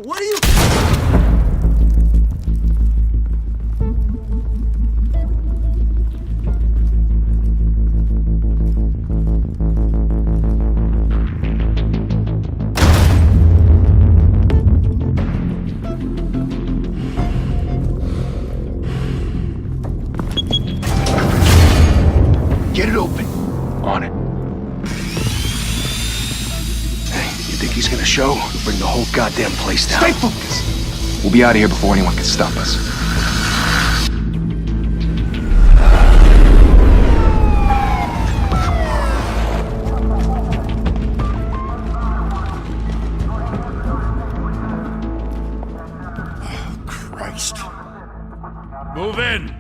What are you... Get it open. On it. Hey, you think he's gonna show? We'll bring the whole goddamn place down. Stay focused! We'll be out of here before anyone can stop us. Oh, Christ. Move in!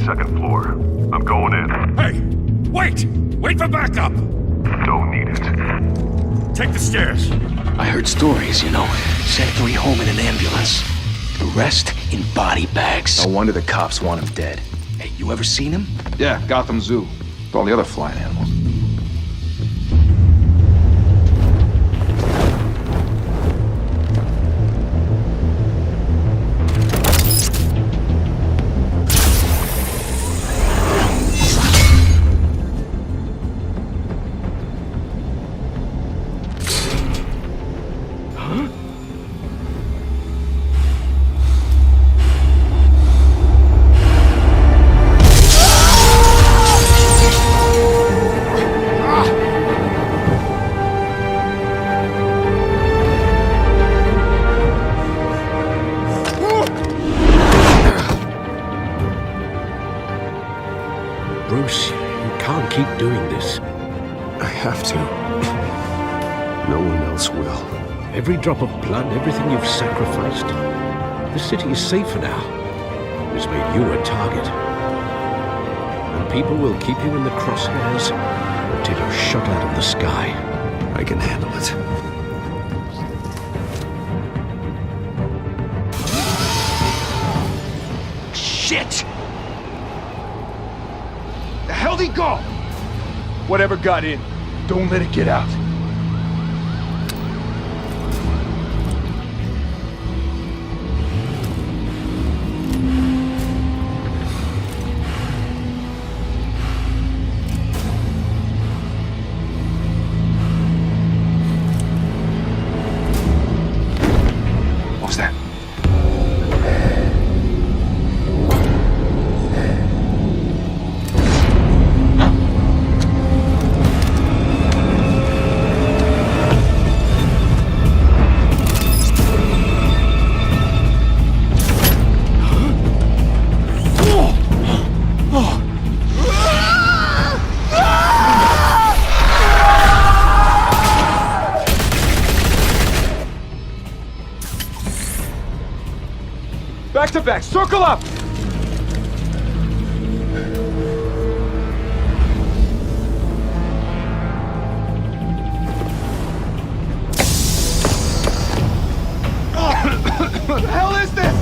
Second floor. I'm going in. Hey! Wait! Wait for backup! Don't need it. Take the stairs. I heard stories, you know. Sent 3 home in an ambulance. The rest in body bags. No wonder the cops want him dead. Hey, you ever seen him? Yeah, Gotham Zoo. With all the other flying animals. Bruce, you can't keep doing this. I have to. No one else will. Every drop of blood, everything you've sacrificed. The city is safer now. It's made you a target. And people will keep you in the crosshairs until you're shot out of the sky. I can handle it. Shit! The hell'd he go? Whatever got in, don't let it get out. What was that? Back to back, circle up! What the hell is this?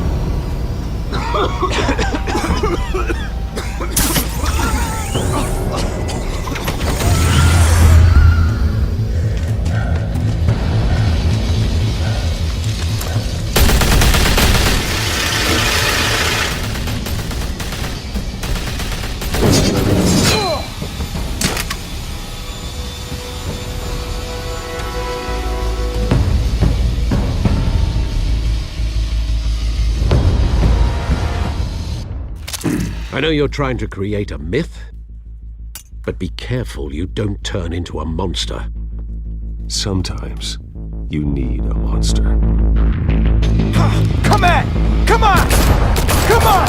I know you're trying to create a myth, but be careful you don't turn into a monster. Sometimes you need a monster. Come on! Come on! Come on!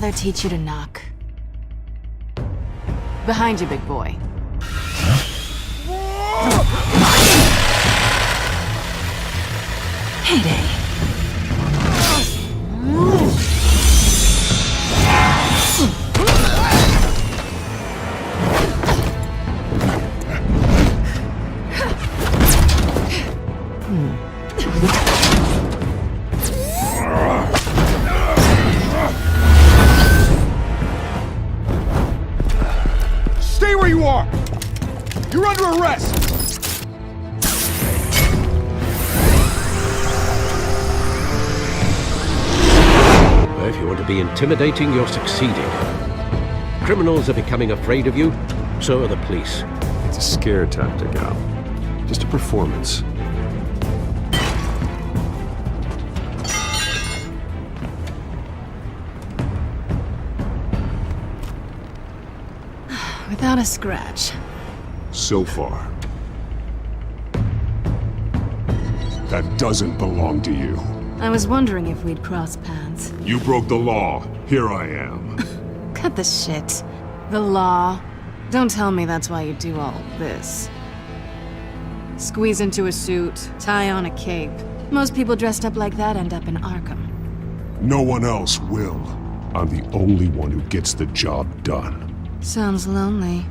father teach you to knock? Behind you, big boy. Heyday. Stay where you are! You're under arrest! If you want to be intimidating, you're succeeding. Criminals are becoming afraid of you, so are the police. It's a scare tactic, Al. Just a performance. Without a scratch. So far. That doesn't belong to you. I was wondering if we'd cross paths. You broke the law. Here I am. Cut the shit. The law. Don't tell me that's why you do all this. Squeeze into a suit, tie on a cape. Most people dressed up like that end up in Arkham. No one else will. I'm the only one who gets the job done. Sounds lonely.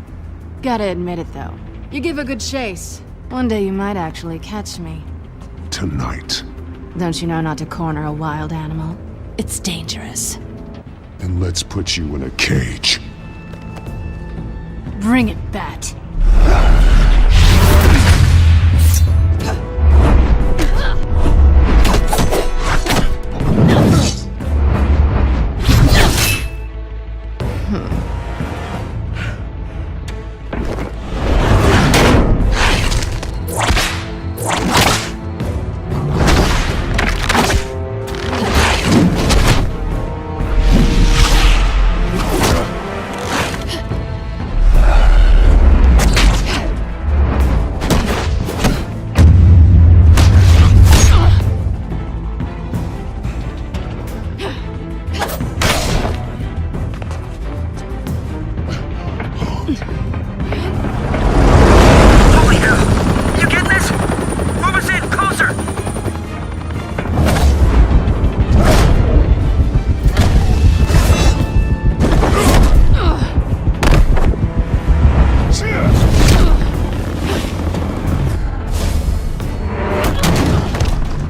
Gotta admit it, though. You give a good chase. One day you might actually catch me. Tonight. Don't you know not to corner a wild animal? It's dangerous. Then let's put you in a cage. Bring it, Bat.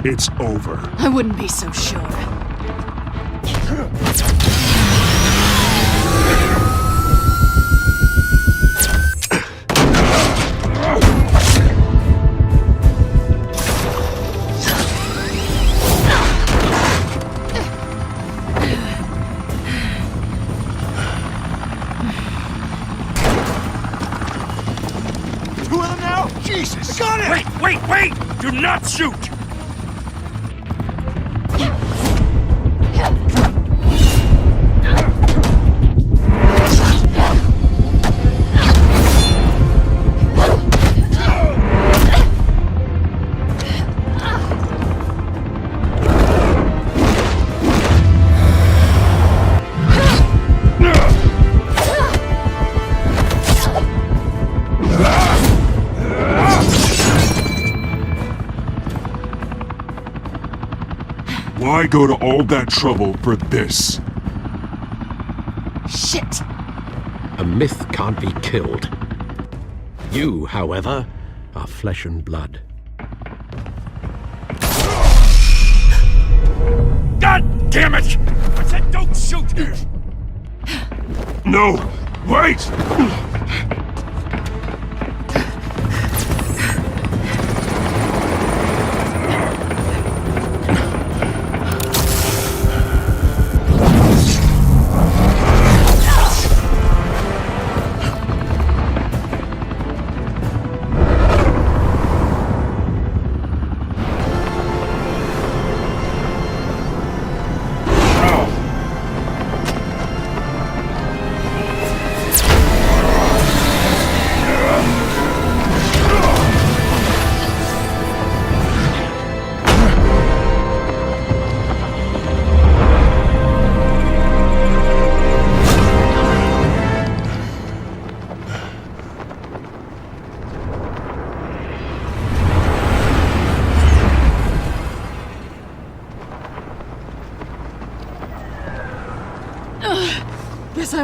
It's over. I wouldn't be so sure. Two of them now? Jesus! Got it! Wait! Do not shoot! Why go to all that trouble for this? Shit! A myth can't be killed. You, however, are flesh and blood. God damn it! I said don't shoot! No! Wait!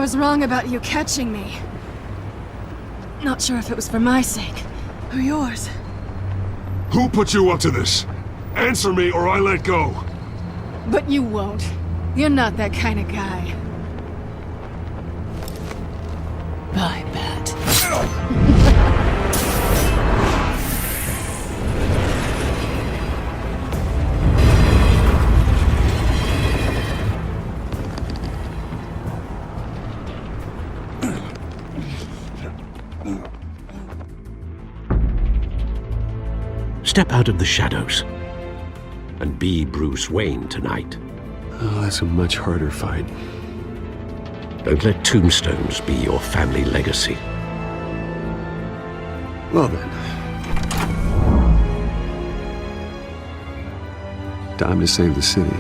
was wrong about you catching me. Not sure if it was for my sake, or yours. Who put you up to this? Answer me or I let go. But you won't. You're not that kind of guy. Bye, Bat. Step out of the shadows and be Bruce Wayne tonight. Oh, that's a much harder fight. Don't let tombstones be your family legacy. Well then. Time to save the city.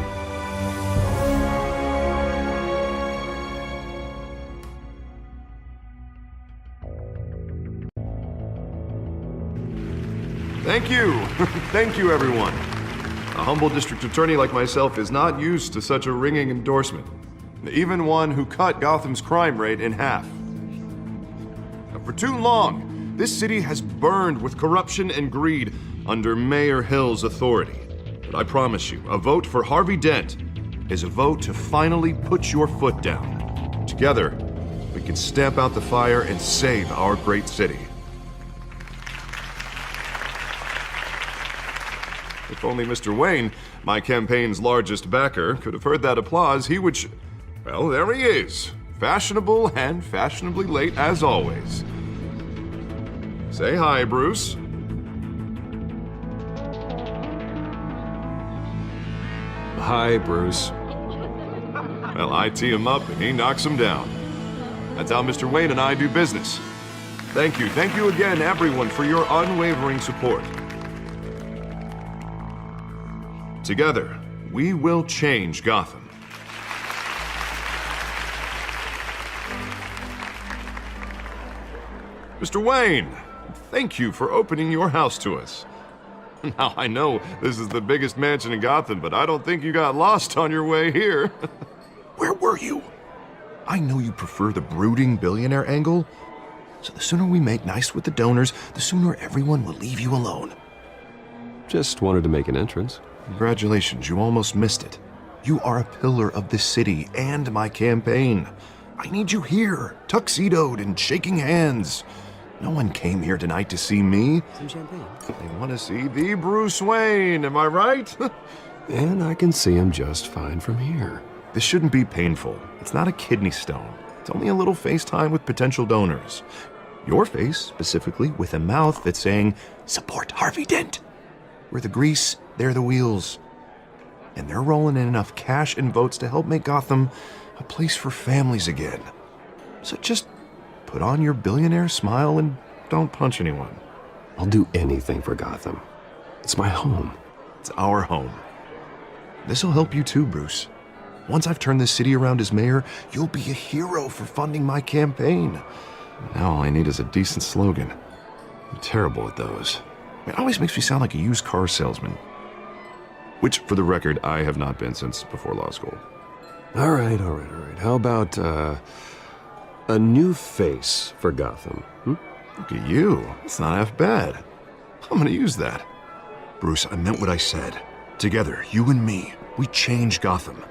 Thank you. Thank you, everyone. A humble district attorney like myself is not used to such a ringing endorsement. Even one who cut Gotham's crime rate in half. For too long, this city has burned with corruption and greed under Mayor Hill's authority. But I promise you, a vote for Harvey Dent is a vote to finally put your foot down. Together, we can stamp out the fire and save our great city. If only Mr. Wayne, my campaign's largest backer, could have heard that applause, he would well, there he is. Fashionable and fashionably late as always. Say hi, Bruce. Hi, Bruce. Well, I tee him up and he knocks him down. That's how Mr. Wayne and I do business. Thank you again, everyone, for your unwavering support. Together, we will change Gotham. Mr. Wayne, thank you for opening your house to us. Now, I know this is the biggest mansion in Gotham, but I don't think you got lost on your way here. Where were you? I know you prefer the brooding billionaire angle, so the sooner we make nice with the donors, the sooner everyone will leave you alone. Just wanted to make an entrance. Congratulations, you almost missed it. You are a pillar of this city and my campaign. I need you here, tuxedoed and shaking hands. No one came here tonight to see me. Some champagne. They want to see the Bruce Wayne, am I right? And I can see him just fine from here. This shouldn't be painful. It's not a kidney stone. It's only a little FaceTime with potential donors. Your face, specifically, with a mouth that's saying, support Harvey Dent. We're the grease, they're the wheels. And they're rolling in enough cash and votes to help make Gotham a place for families again. So just put on your billionaire smile and don't punch anyone. I'll do anything for Gotham. It's my home. It's our home. This'll help you too, Bruce. Once I've turned this city around as mayor, you'll be a hero for funding my campaign. Now all I need is a decent slogan. I'm terrible at those. It always makes me sound like a used car salesman. Which, for the record, I have not been since before law school. All right. How about, a new face for Gotham? Look at you. It's not half bad. I'm gonna use that. Bruce, I meant what I said. Together, you and me, we change Gotham.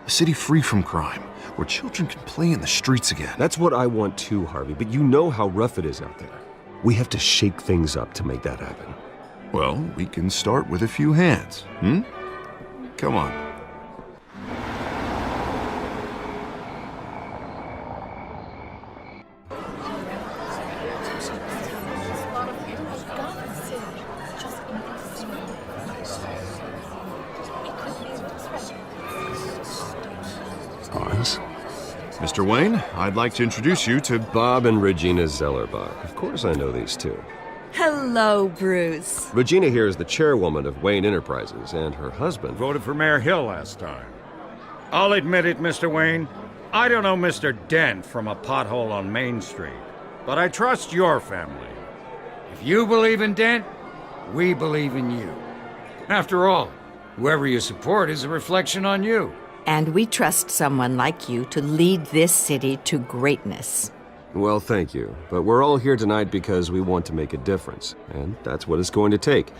A city free from crime, where children can play in the streets again. That's what I want too, Harvey, but you know how rough it is out there. We have to shake things up to make that happen. Well, we can start with a few hands, Come on. Pause. Mr. Wayne, I'd like to introduce you to Bob and Regina Zellerbach. Of course I know these two. Hello, Bruce. Regina here is the chairwoman of Wayne Enterprises, and her husband... Voted for Mayor Hill last time. I'll admit it, Mr. Wayne. I don't know Mr. Dent from a pothole on Main Street, but I trust your family. If you believe in Dent, we believe in you. After all, whoever you support is a reflection on you. And we trust someone like you to lead this city to greatness. Well, thank you. But we're all here tonight because we want to make a difference. And that's what it's going to take.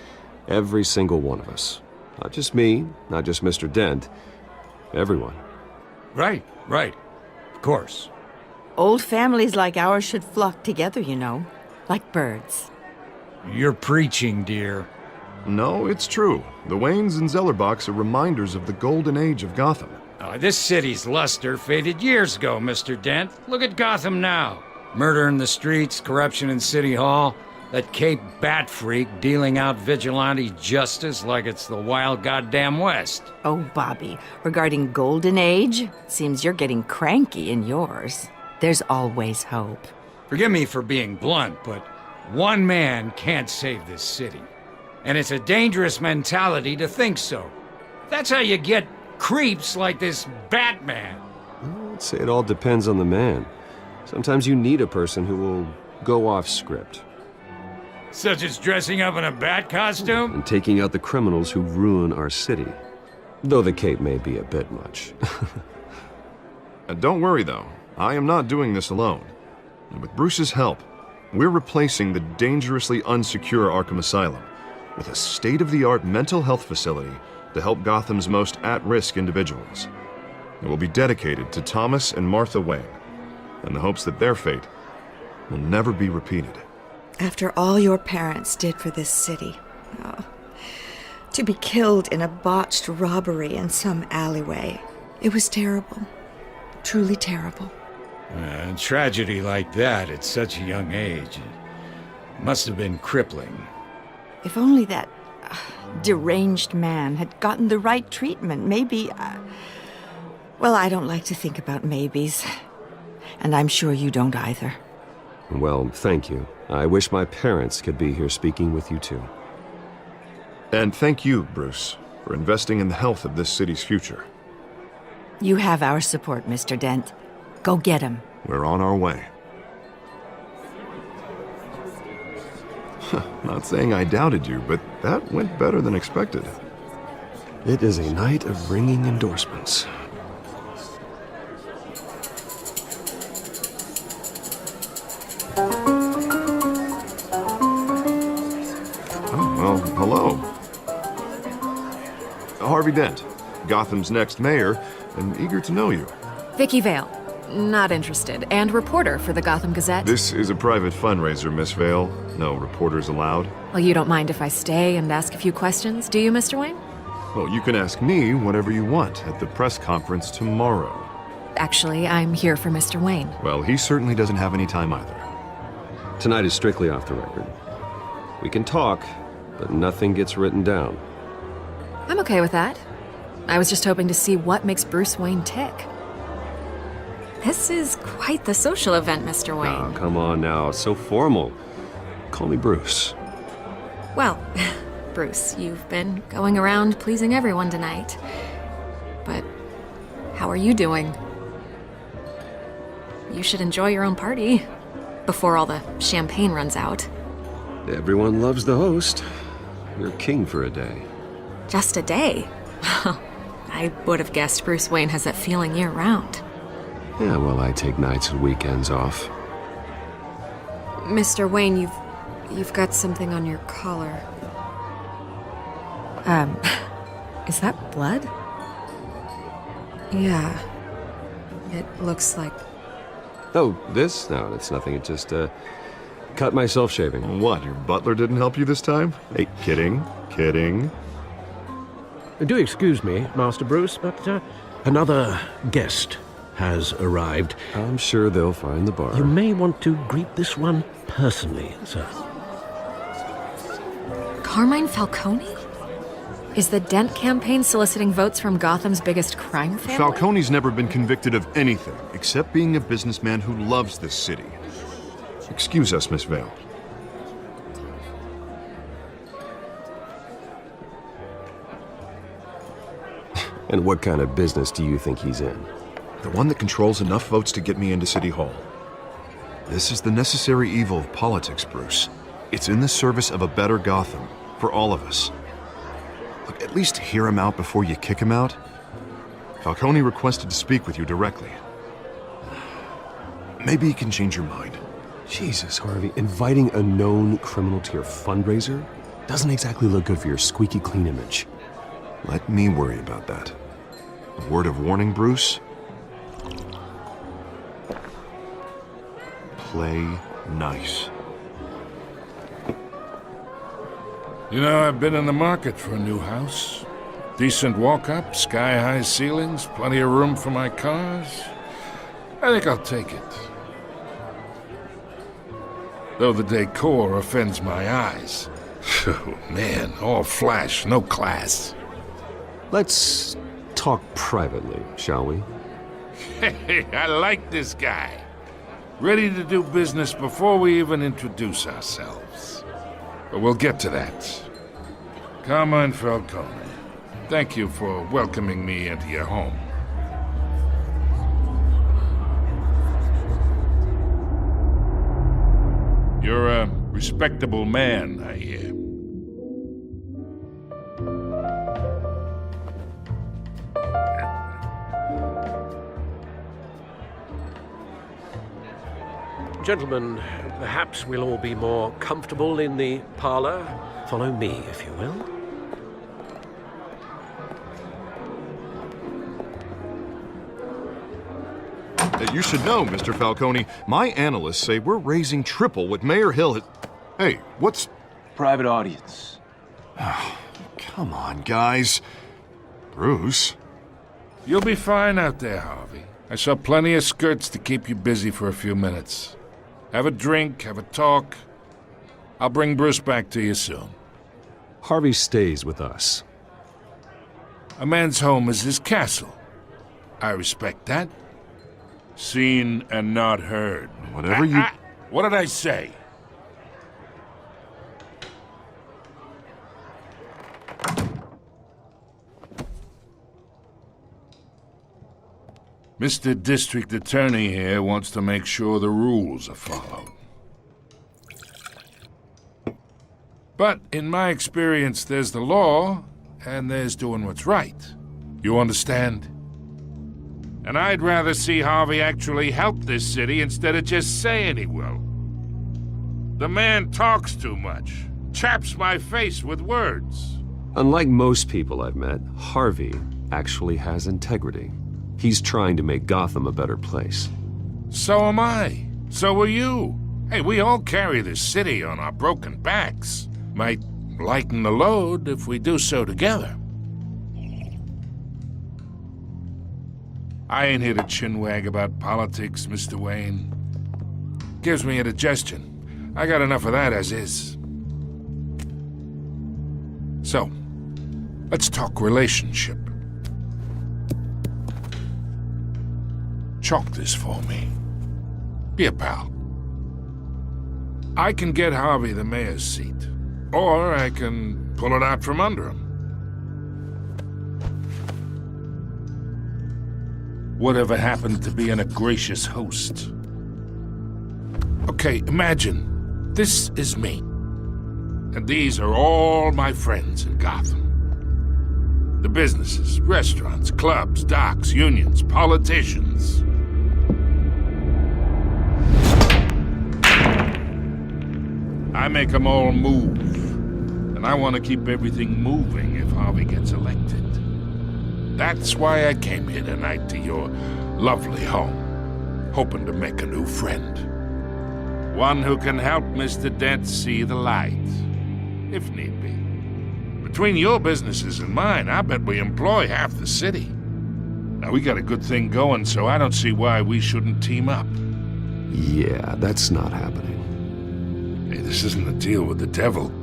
Every single one of us. Not just me, not just Mr. Dent. Everyone. Right. Of course. Old families like ours should flock together, you know, like birds. You're preaching, dear. No, it's true. The Waynes and Zellerbachs are reminders of the golden age of Gotham. This city's luster faded years ago, Mr. Dent. Look at Gotham now. Murder in the streets, corruption in City Hall, that Cape Bat freak dealing out vigilante justice like it's the wild goddamn West. Oh, Bobby, regarding Golden Age, seems you're getting cranky in yours. There's always hope. Forgive me for being blunt, but one man can't save this city. And it's a dangerous mentality to think so. That's how you get creeps like this Batman. I'd say it all depends on the man. Sometimes you need a person who will go off script. Such as dressing up in a bat costume? And taking out the criminals who ruin our city. Though the cape may be a bit much. Don't worry, though. I am not doing this alone. And with Bruce's help, we're replacing the dangerously unsecure Arkham Asylum with a state-of-the-art mental health facility to help Gotham's most at-risk individuals. It will be dedicated to Thomas and Martha Wayne, in the hopes that their fate will never be repeated. After all your parents did for this city, to be killed in a botched robbery in some alleyway, it was terrible. Truly terrible. A tragedy like that at such a young age must have been crippling. If only that deranged man had gotten the right treatment, maybe... Well, I don't like to think about maybes. And I'm sure you don't either. Well, thank you. I wish my parents could be here speaking with you too. And thank you, Bruce, for investing in the health of this city's future. You have our support, Mr. Dent. Go get him. We're on our way. Not saying I doubted you, but that went better than expected. It is a night of ringing endorsements. Oh, well, hello. Harvey Dent, Gotham's next mayor, and eager to know you. Vicky Vale. Not interested. And reporter for the Gotham Gazette. This is a private fundraiser, Miss Vale. No reporters allowed. Well, you don't mind if I stay and ask a few questions, do you, Mr. Wayne? Well, you can ask me whatever you want at the press conference tomorrow. Actually, I'm here for Mr. Wayne. Well, he certainly doesn't have any time either. Tonight is strictly off the record. We can talk, but nothing gets written down. I'm okay with that. I was just hoping to see what makes Bruce Wayne tick. This is quite the social event, Mr. Wayne. Oh, come on now. It's so formal. Call me Bruce. Well, Bruce, you've been going around pleasing everyone tonight. But how are you doing? You should enjoy your own party before all the champagne runs out. Everyone loves the host. You're king for a day. Just a day? I would have guessed Bruce Wayne has that feeling year-round. Yeah, well, I take nights and weekends off. Mr. Wayne, you've got something on your collar. Is that blood? Yeah. It looks like... Oh, this? No, it's nothing. It just, cut myself shaving. What, your butler didn't help you this time? Hey, kidding. Do excuse me, Master Bruce, but another guest has arrived. I'm sure they'll find the bar. You may want to greet this one personally, sir. Carmine Falcone? Is the Dent campaign soliciting votes from Gotham's biggest crime family? Falcone's never been convicted of anything except being a businessman who loves this city. Excuse us, Miss Vale. And what kind of business do you think he's in? The one that controls enough votes to get me into City Hall. This is the necessary evil of politics, Bruce. It's in the service of a better Gotham, for all of us. Look, at least hear him out before you kick him out. Falcone requested to speak with you directly. Maybe he can change your mind. Jesus, Harvey, inviting a known criminal to your fundraiser doesn't exactly look good for your squeaky clean image. Let me worry about that. A word of warning, Bruce? Play nice. You know, I've been in the market for a new house. Decent walk-up, sky-high ceilings, plenty of room for my cars. I think I'll take it. Though the decor offends my eyes. Oh, man, all flash, no class. Let's talk privately, shall we? Hey, I like this guy. Ready to do business before we even introduce ourselves. But we'll get to that. Carmine Falcone, thank you for welcoming me into your home. You're a respectable man, I hear. Gentlemen, perhaps we'll all be more comfortable in the parlor. Follow me, if you will. You should know, Mr. Falcone, my analysts say we're raising triple what Mayor Hill had... Hey, what's... Private audience. Come on, guys. Bruce? You'll be fine out there, Harvey. I saw plenty of skirts to keep you busy for a few minutes. Have a drink, have a talk. I'll bring Bruce back to you soon. Harvey stays with us. A man's home is his castle. I respect that. Seen and not heard. Whatever you... What did I say? Mr. District Attorney here wants to make sure the rules are followed. But in my experience, there's the law, and there's doing what's right. You understand? And I'd rather see Harvey actually help this city instead of just saying he will. The man talks too much, chaps my face with words. Unlike most people I've met, Harvey actually has integrity. He's trying to make Gotham a better place. So am I. So are you. Hey, we all carry this city on our broken backs. Might lighten the load if we do so together. I ain't here to chinwag about politics, Mr. Wayne. Gives me indigestion. I got enough of that as is. So, let's talk relationship. Chalk this for me. Be a pal. I can get Harvey the mayor's seat, or I can pull it out from under him. Whatever happened to being a gracious host? Okay, imagine this is me, and these are all my friends in Gotham. The businesses, restaurants, clubs, docks, unions, politicians. I make them all move. And I want to keep everything moving if Harvey gets elected. That's why I came here tonight to your lovely home, hoping to make a new friend. One who can help Mr. Dent see the light, if need be. Between your businesses and mine, I bet we employ half the city. Now, we got a good thing going, so I don't see why we shouldn't team up. Yeah, that's not happening. Hey, this isn't a deal with the devil.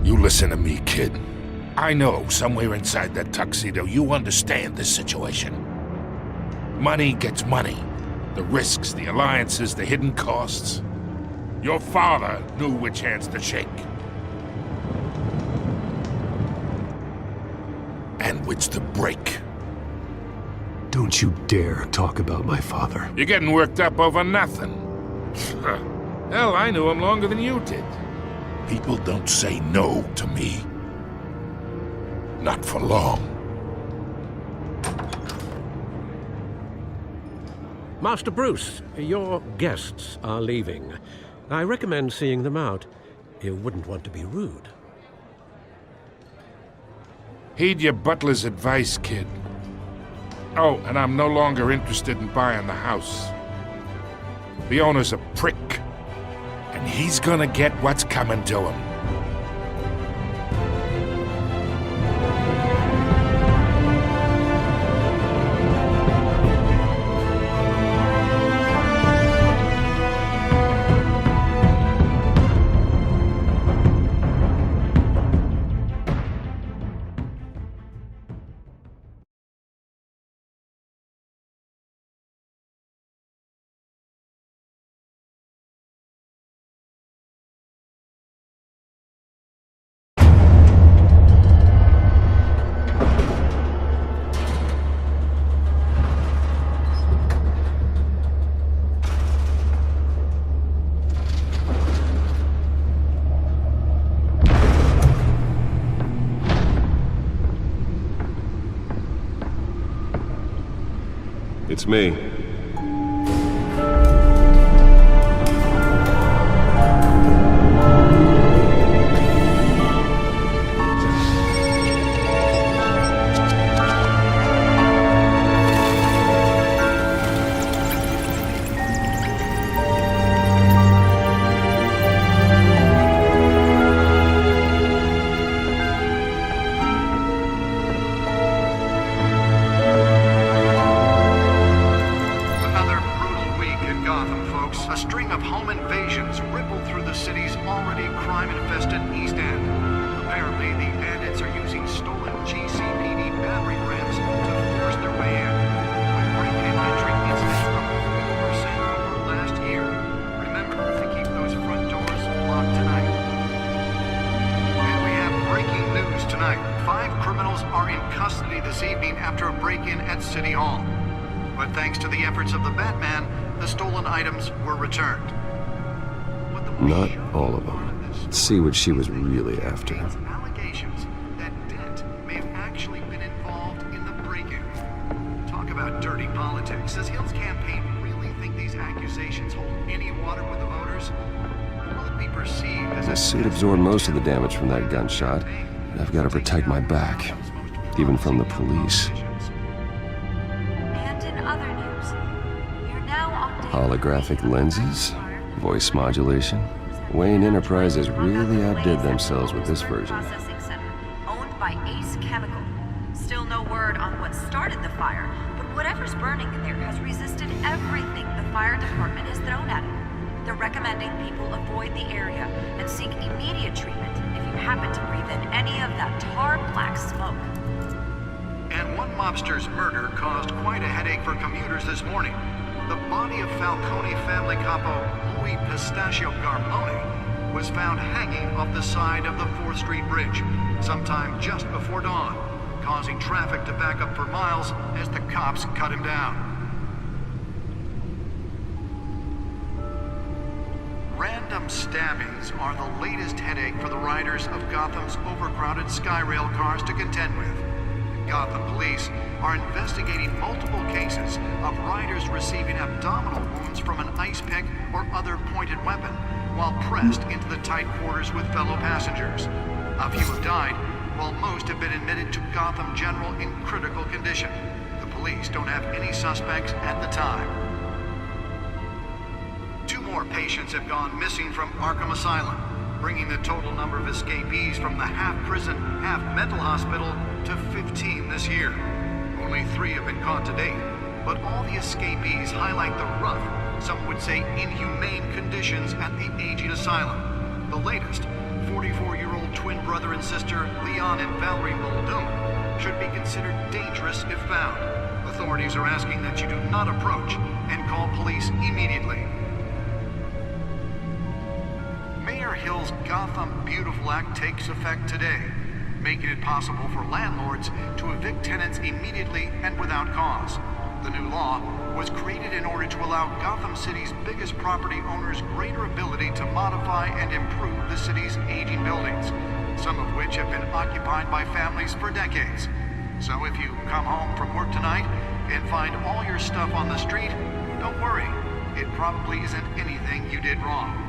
You listen to me, kid. I know somewhere inside that tuxedo you understand this situation. Money gets money. The risks, the alliances, the hidden costs. Your father knew which hands to shake. And which to break. Don't you dare talk about my father. You're getting worked up over nothing. Hell, I knew him longer than you did. People don't say no to me. Not for long. Master Bruce, your guests are leaving. I recommend seeing them out. You wouldn't want to be rude. Heed your butler's advice, kid. Oh, and I'm no longer interested in buying the house. The owner's a prick, and he's gonna get what's coming to him. It's me. Not all of them. Let's see what she was really after. Allegations that Dent may have actually been involved in the break-in. Talk about dirty politics. Does Hill's campaign really think these accusations hold any water with the voters? Will it be perceived as My suit absorbed most of the damage from that gunshot, and I've got to protect my back, even from the police. And in other news, we're now updating Holographic lenses? Voice modulation? Wayne Enterprises really outdid themselves with this version. Processing center, owned by Ace Chemical. Still no word on what started the fire, but whatever's burning in there has resisted everything the fire department has thrown at it. They're recommending people avoid the area and seek immediate treatment if you happen to breathe in any of that tar black smoke. And one mobster's murder caused quite a headache for commuters this morning. The body of Falcone family capo Louis Pistachio Garmone was found hanging off the side of the 4th Street Bridge sometime just before dawn, causing traffic to back up for miles as the cops cut him down. Random stabbings are the latest headache for the riders of Gotham's overcrowded Skyrail cars to contend with. Gotham police are investigating multiple cases of riders receiving abdominal wounds from an ice pick or other pointed weapon while pressed into the tight quarters with fellow passengers. A few have died, while most have been admitted to Gotham General in critical condition. The police don't have any suspects at the time. 2 more patients have gone missing from Arkham Asylum, bringing the total number of escapees from the half-prison, half-mental hospital to 15 this year. Only 3 have been caught to date, but all the escapees highlight the rough, some would say inhumane conditions at the aging asylum. The latest, 44-year-old twin brother and sister Leon and Valerie Muldoon, should be considered dangerous if found. Authorities are asking that you do not approach and call police immediately. Mayor Hill's Gotham Beautiful Act takes effect today, making it possible for landlords to evict tenants immediately and without cause. The new law was created in order to allow Gotham City's biggest property owners greater ability to modify and improve the city's aging buildings. some of which have been occupied by families for decades. So if you come home from work tonight and find all your stuff on the street, don't worry. It probably isn't anything you did wrong.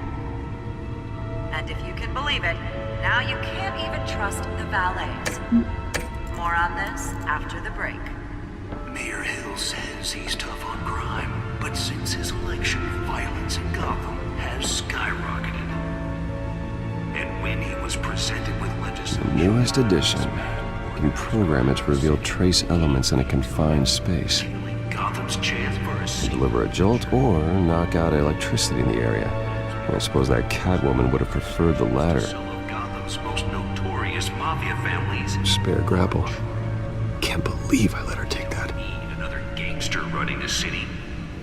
And if you can believe it, now you can't even trust the valets. More on this after the break. Mayor Hill says he's tough on crime, but since his election, violence in Gotham has skyrocketed. And when he was presented with legislation... Newest edition. You can program it to reveal trace elements in a confined space. Gotham's chance for a... Deliver a jolt or knock out electricity in the area. I suppose that Catwoman would have preferred the latter. Some of Gotham's most notorious mafia families. Spare grapple. Can't believe I let her take that. We need another gangster running the city.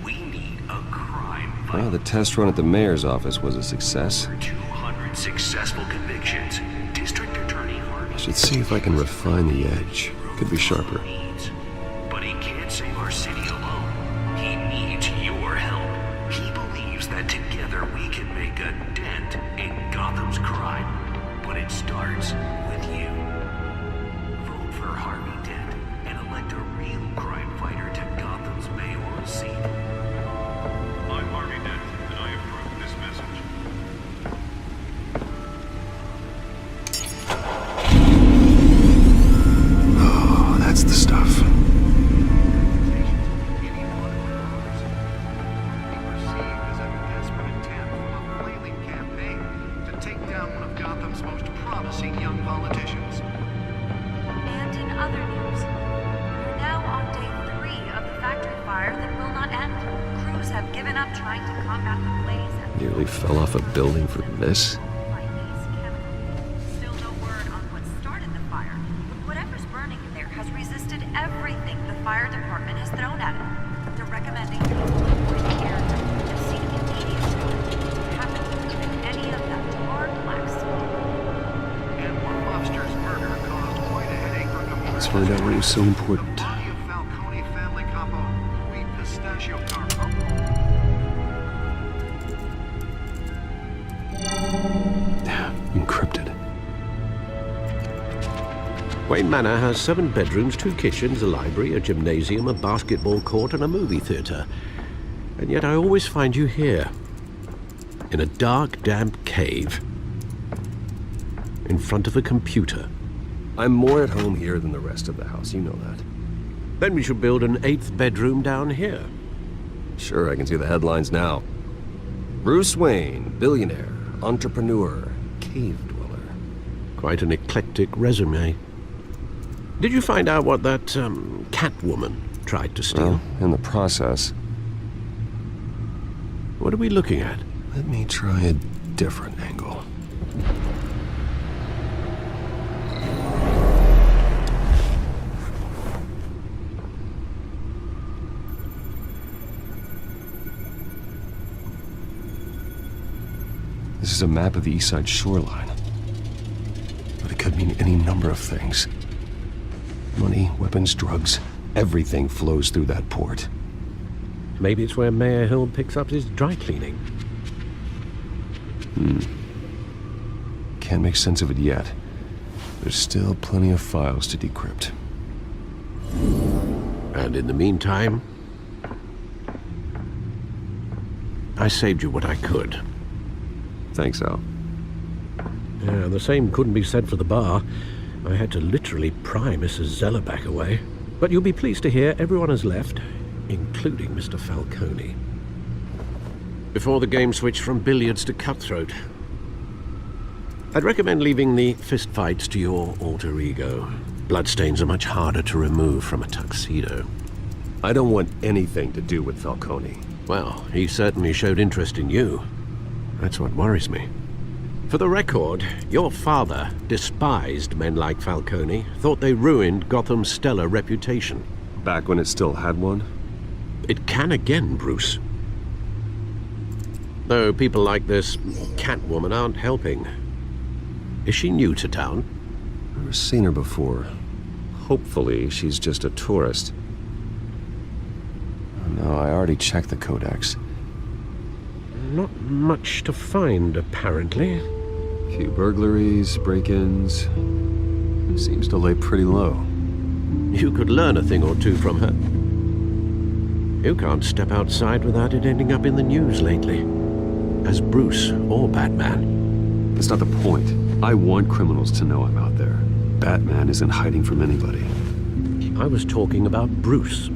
We need a crime fighter. Well, the test run at the mayor's office was a success. 200 successful convictions. District Attorney Harvey. I should see if I can refine the edge. Could be sharper. But he can't save our city alone. He needs your help. He believes that together we can make a dent in Gotham's crime. But it starts with you. Vote for Harvey Dent and elect a real crime fighter to Gotham's mayoral seat. I'm Harvey Dent, and I approve this message. Oh, that's the stuff. Young politicians. And in other news, we're now on day 3 of the factory fire that will not end. Crews have given up trying to combat the blaze and Nearly fell off a building for this. by Ace Chemical. Still no word on what started the fire, but whatever's burning in there has resisted everything the fire department has thrown at it. They're recommending people avoid the area and seek immediate shelter. Happen to even any of that hard black smoke. Let's find out what was so important. Falcone family capo, Louis Pistachio Carpo. Encrypted. Wayne Manor has 7 bedrooms, 2 kitchens, a library, a gymnasium, a basketball court, and a movie theater. And yet I always find you here, in a dark, damp cave, in front of a computer. I'm more at home here than the rest of the house, you know that. Then we should build an 8th bedroom down here. Sure, I can see the headlines now. Bruce Wayne, billionaire, entrepreneur, cave dweller. Quite an eclectic resume. Did you find out what that, Catwoman tried to steal? Well, in the process. What are we looking at? Let me try a different angle. This is a map of the East Side shoreline. But it could mean any number of things. Money, weapons, drugs, everything flows through that port. Maybe it's where Mayor Hill picks up his dry cleaning. Can't make sense of it yet. There's still plenty of files to decrypt. And in the meantime, I saved you what I could. Thanks, Al. Yeah, the same couldn't be said for the bar. I had to literally pry Mrs. Zellerback away. But you'll be pleased to hear everyone has left, including Mr. Falcone. Before the game switched from billiards to cutthroat. I'd recommend leaving the fistfights to your alter ego. Bloodstains are much harder to remove from a tuxedo. I don't want anything to do with Falcone. Well, he certainly showed interest in you. That's what worries me. For the record, your father despised men like Falcone, thought they ruined Gotham's stellar reputation. Back when it still had one? It can again, Bruce. Though people like this Catwoman aren't helping. Is she new to town? Never seen her before. Hopefully, she's just a tourist. No, I already checked the codex. Not much to find, apparently. few burglaries, break-ins. Seems to lay pretty low. You could learn a thing or two from her. You can't step outside without it ending up in the news lately. As Bruce or Batman. That's not the point. I want criminals to know I'm out there. Batman isn't hiding from anybody. I was talking about Bruce.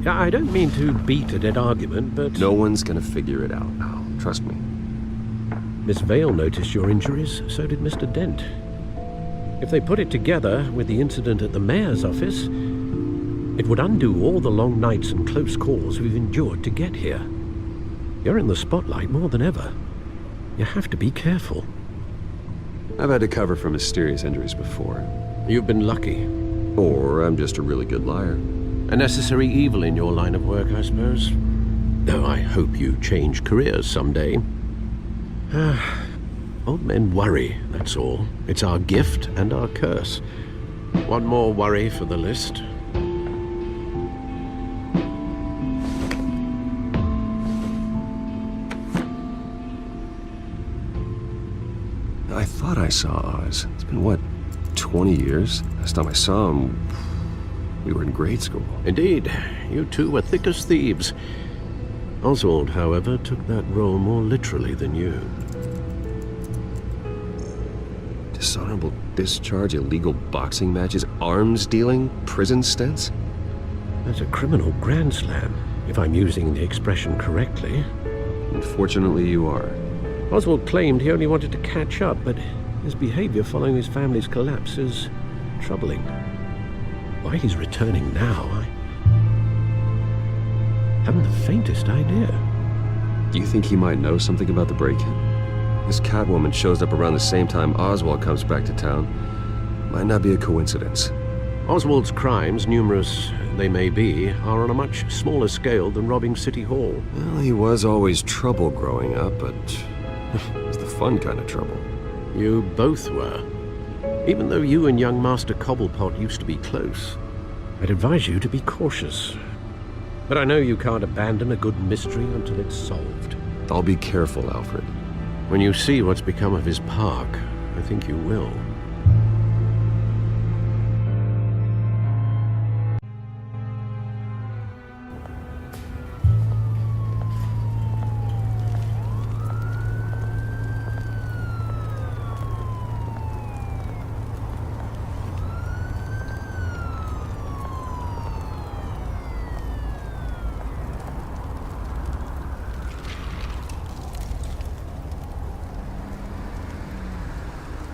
I don't mean to beat a dead argument, but... No one's gonna figure it out now. Trust me. Miss Vale noticed your injuries, so did Mr. Dent. If they put it together with the incident at the mayor's office, it would undo all the long nights and close calls we've endured to get here. You're in the spotlight more than ever. You have to be careful. I've had to cover for mysterious injuries before. You've been lucky. Or I'm just a really good liar. A necessary evil in your line of work, I suppose. Though I hope you change careers someday. Old men worry, that's all. It's our gift and our curse. One more worry for the list. I thought I saw Oz. It's been, what, 20 years? Last time I saw him, we were in grade school. Indeed. You two were thick as thieves. Oswald, however, took that role more literally than you. Dishonorable discharge, illegal boxing matches, arms dealing, prison stints? That's a criminal grand slam, if I'm using the expression correctly. Unfortunately, you are. Oswald claimed he only wanted to catch up, but his behavior following his family's collapse is troubling. Why he's returning now, I haven't the faintest idea. Do you think he might know something about the break-in? This Catwoman shows up around the same time Oswald comes back to town. Might not be a coincidence. Oswald's crimes, numerous they may be, are on a much smaller scale than robbing City Hall. Well, he was always trouble growing up, but it was the fun kind of trouble. You both were. Even though you and young Master Cobblepot used to be close, I'd advise you to be cautious. But I know you can't abandon a good mystery until it's solved. I'll be careful, Alfred. When you see what's become of his park, I think you will.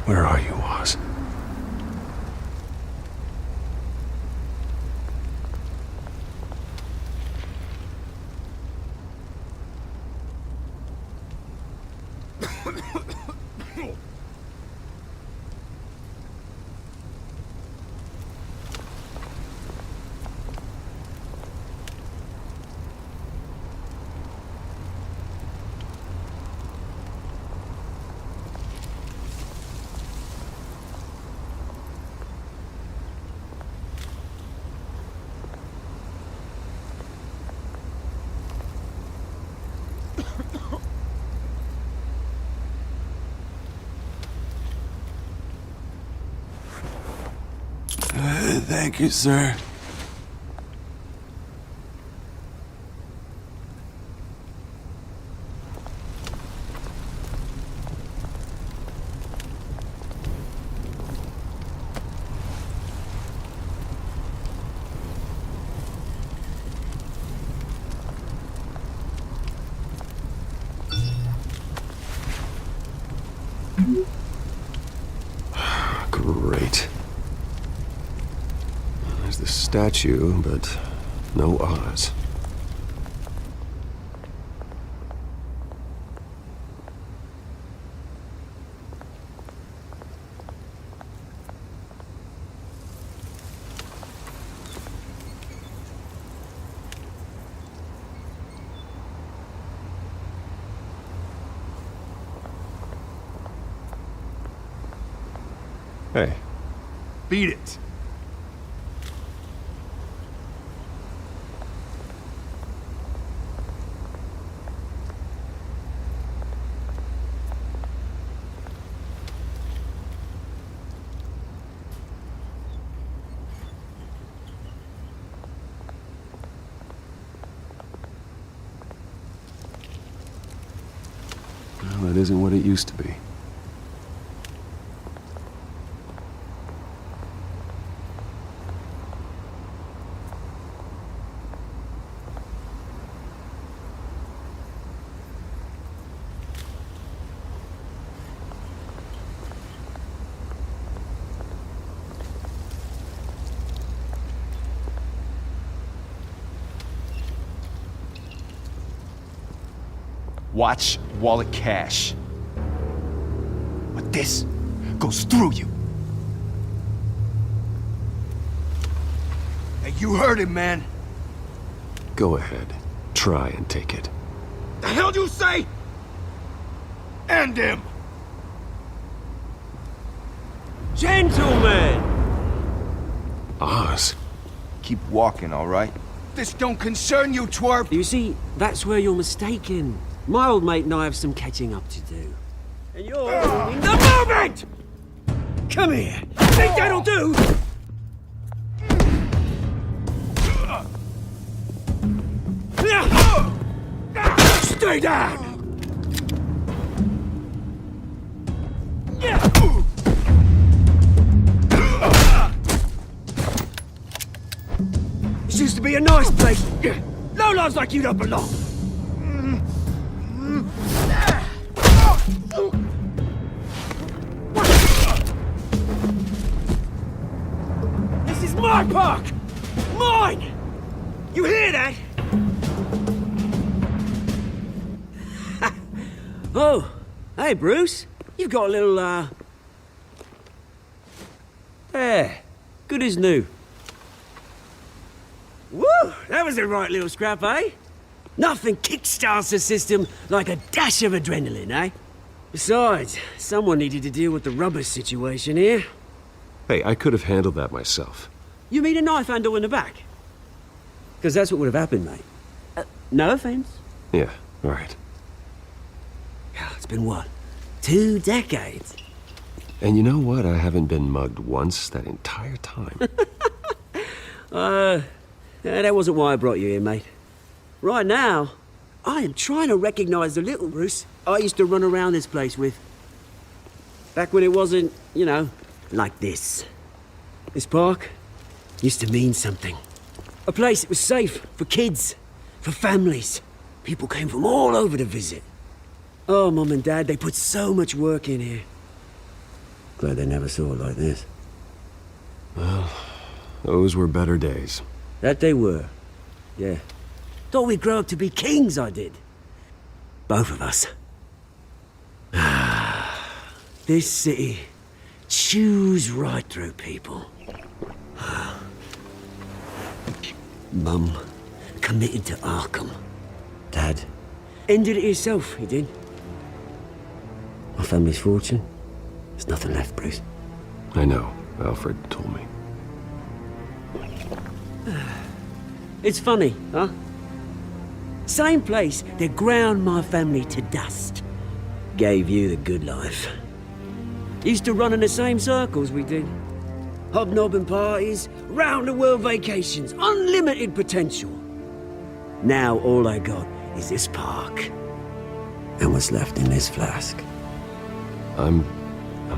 Where are you, Oz? Thank you, sir. Great. There's the statue, but no Oz. Hey. Beat it. it isn't what it used to be. Watch wallet cash. But this goes through you. Hey, you heard him, man. Go ahead. Try and take it. The hell do you say? End him! Gentlemen! Oz. Keep walking, all right? This don't concern you, twerp! You see, that's where you're mistaken. My old mate and I have some catching up to do. And you're in the movement! Come here. Think that'll do? Stay down! This used to be a nice place. No lives like you don't belong. This is my park! Mine! You hear that? Oh, hey Bruce. You've got a little, There. Good as new. Woo! That was a right little scrap, eh? Nothing kickstarts the system like a dash of adrenaline, eh? Besides, someone needed to deal with the rubber situation here. Hey, I could have handled that myself. You mean a knife handle in the back? Because that's what would have happened, mate. No offense. Yeah, right. It's been what? 2 decades? And you know what? I haven't been mugged once that entire time. That wasn't why I brought you here, mate. Right now, I am trying to recognize the little Bruce I used to run around this place with. Back when it wasn't, you know, like this. This park used to mean something. A place that was safe for kids, for families. People came from all over to visit. Oh, Mum and Dad, they put so much work in here. Glad they never saw it like this. Well, those were better days. That they were, yeah. Thought we'd grow up to be kings, I did. Both of us. This city chews right through people. Mum committed to Arkham. Dad ended it himself, he did. My family's fortune, there's nothing left, Bruce. I know. Alfred told me. It's funny, huh? Same place that ground my family to dust. Gave you the good life. Used to run in the same circles we did. Hobnobbing parties, round-the-world vacations, unlimited potential. Now all I got is this park. And what's left in this flask. I'm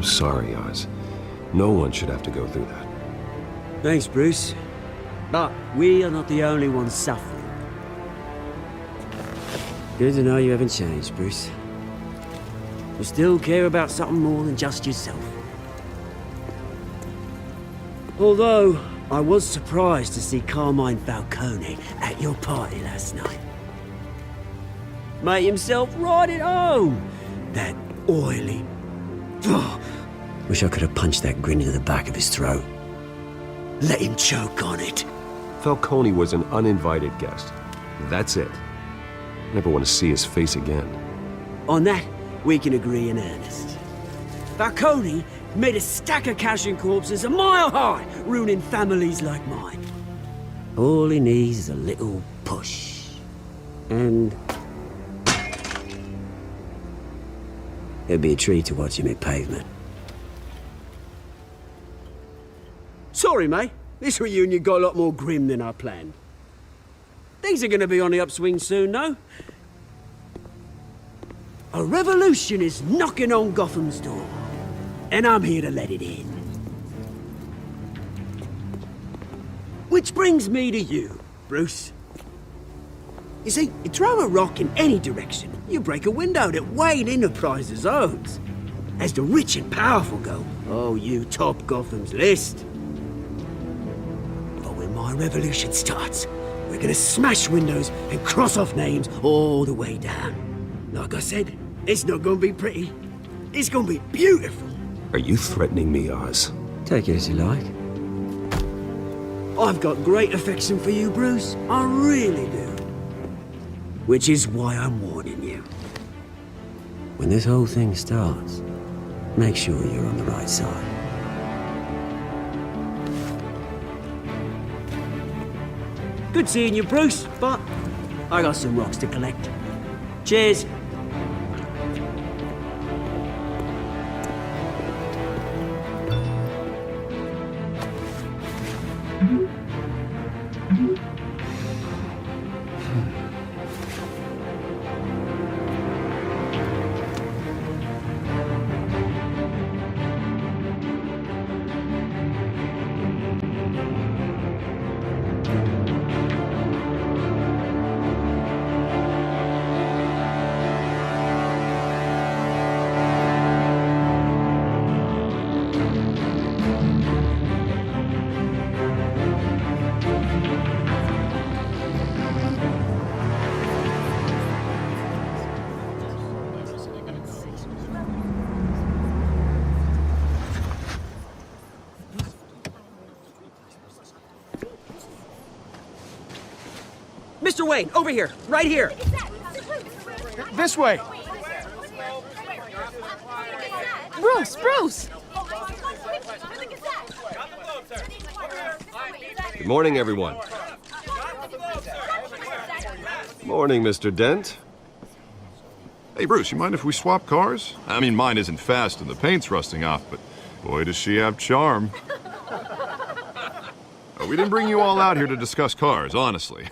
sorry, Oz. No one should have to go through that. Thanks, Bruce. But we are not the only ones suffering. Good to know you haven't changed, Bruce. You still care about something more than just yourself. Although, I was surprised to see Carmine Falcone at your party last night. Made himself right at home. That oily... Wish I could have punched that grin into the back of his throat. Let him choke on it. Falcone was an uninvited guest. That's it. Never want to see his face again. On that, we can agree in earnest. Falcone made a stack of cash and corpses a mile high, ruining families like mine. All he needs is a little push. And... it'd be a treat to watch him hit pavement. Sorry, mate. This reunion got a lot more grim than I planned. Things are gonna be on the upswing soon, though. A revolution is knocking on Gotham's door, and I'm here to let it in. Which brings me to you, Bruce. You see, you throw a rock in any direction, you break a window that Wayne Enterprises owns. As the rich and powerful go, oh, you top Gotham's list. But when my revolution starts, we're gonna smash windows and cross off names all the way down. Like I said, it's not gonna be pretty. It's gonna be beautiful. Are you threatening me, Oz? Take it as you like. I've got great affection for you, Bruce. I really do. Which is why I'm warning you. When this whole thing starts, make sure you're on the right side. Good seeing you, Bruce, but I got some rocks to collect. Cheers. Mr. Wayne, over here, right here. This way. Bruce! Good morning, everyone. Morning, Mr. Dent. Hey, Bruce, you mind if we swap cars? I mean, mine isn't fast and the paint's rusting off, but boy, does she have charm. We didn't bring you all out here to discuss cars, honestly.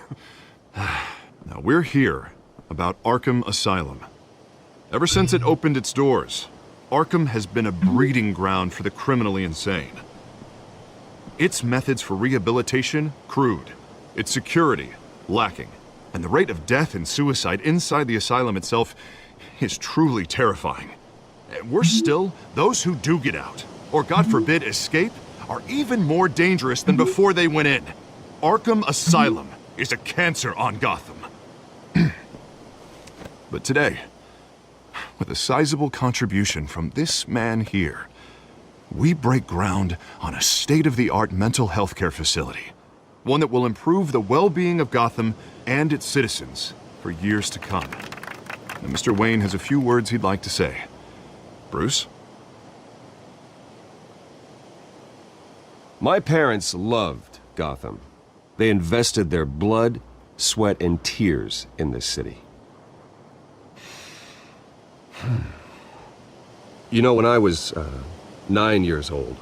Now, we're here about Arkham Asylum. Ever since it opened its doors, Arkham has been a breeding ground for the criminally insane. Its methods for rehabilitation, crude. Its security, lacking. And the rate of death and suicide inside the asylum itself is truly terrifying. Worse still, those who do get out, or God forbid escape, are even more dangerous than before they went in. Arkham Asylum is a cancer on Gotham. But today, with a sizable contribution from this man here, we break ground on a state-of-the-art mental health care facility. One that will improve the well-being of Gotham and its citizens for years to come. And Mr. Wayne has a few words he'd like to say. Bruce? My parents loved Gotham. They invested their blood, sweat, and tears in this city. You know, when I was 9 years old,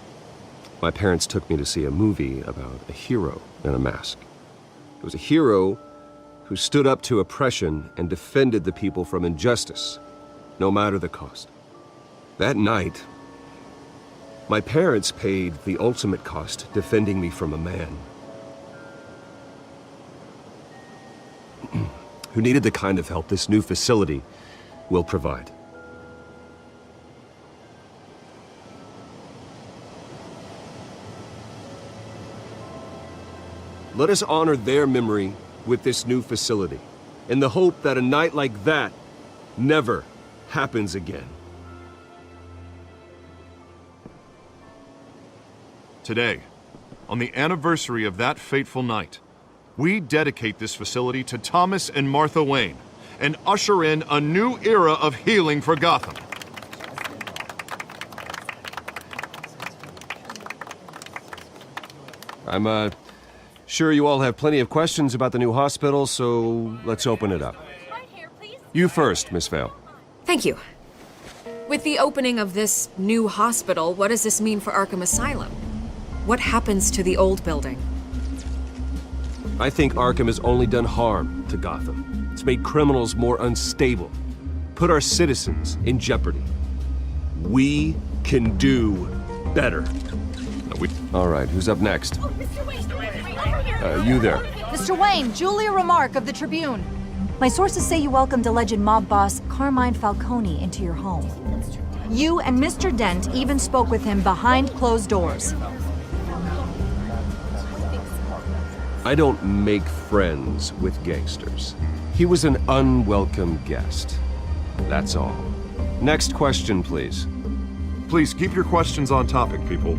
my parents took me to see a movie about a hero in a mask. It was a hero who stood up to oppression and defended the people from injustice, no matter the cost. That night, my parents paid the ultimate cost defending me from a man who needed the kind of help this new facility will provide. Let us honor their memory with this new facility, in the hope that a night like that never happens again. Today, on the anniversary of that fateful night, we dedicate this facility to Thomas and Martha Wayne and usher in a new era of healing for Gotham. I'm sure you all have plenty of questions about the new hospital, so let's open it up. You first, Miss Vale. Thank you. With the opening of this new hospital, what does this mean for Arkham Asylum? What happens to the old building? I think Arkham has only done harm to Gotham. It's made criminals more unstable, put our citizens in jeopardy. We can do better. All right, who's up next? You there. Mr. Wayne, Julia Remark of the Tribune. My sources say you welcomed alleged mob boss Carmine Falcone into your home. You and Mr. Dent even spoke with him behind closed doors. I don't make friends with gangsters. He was an unwelcome guest. That's all. Next question, please. Please keep your questions on topic, people.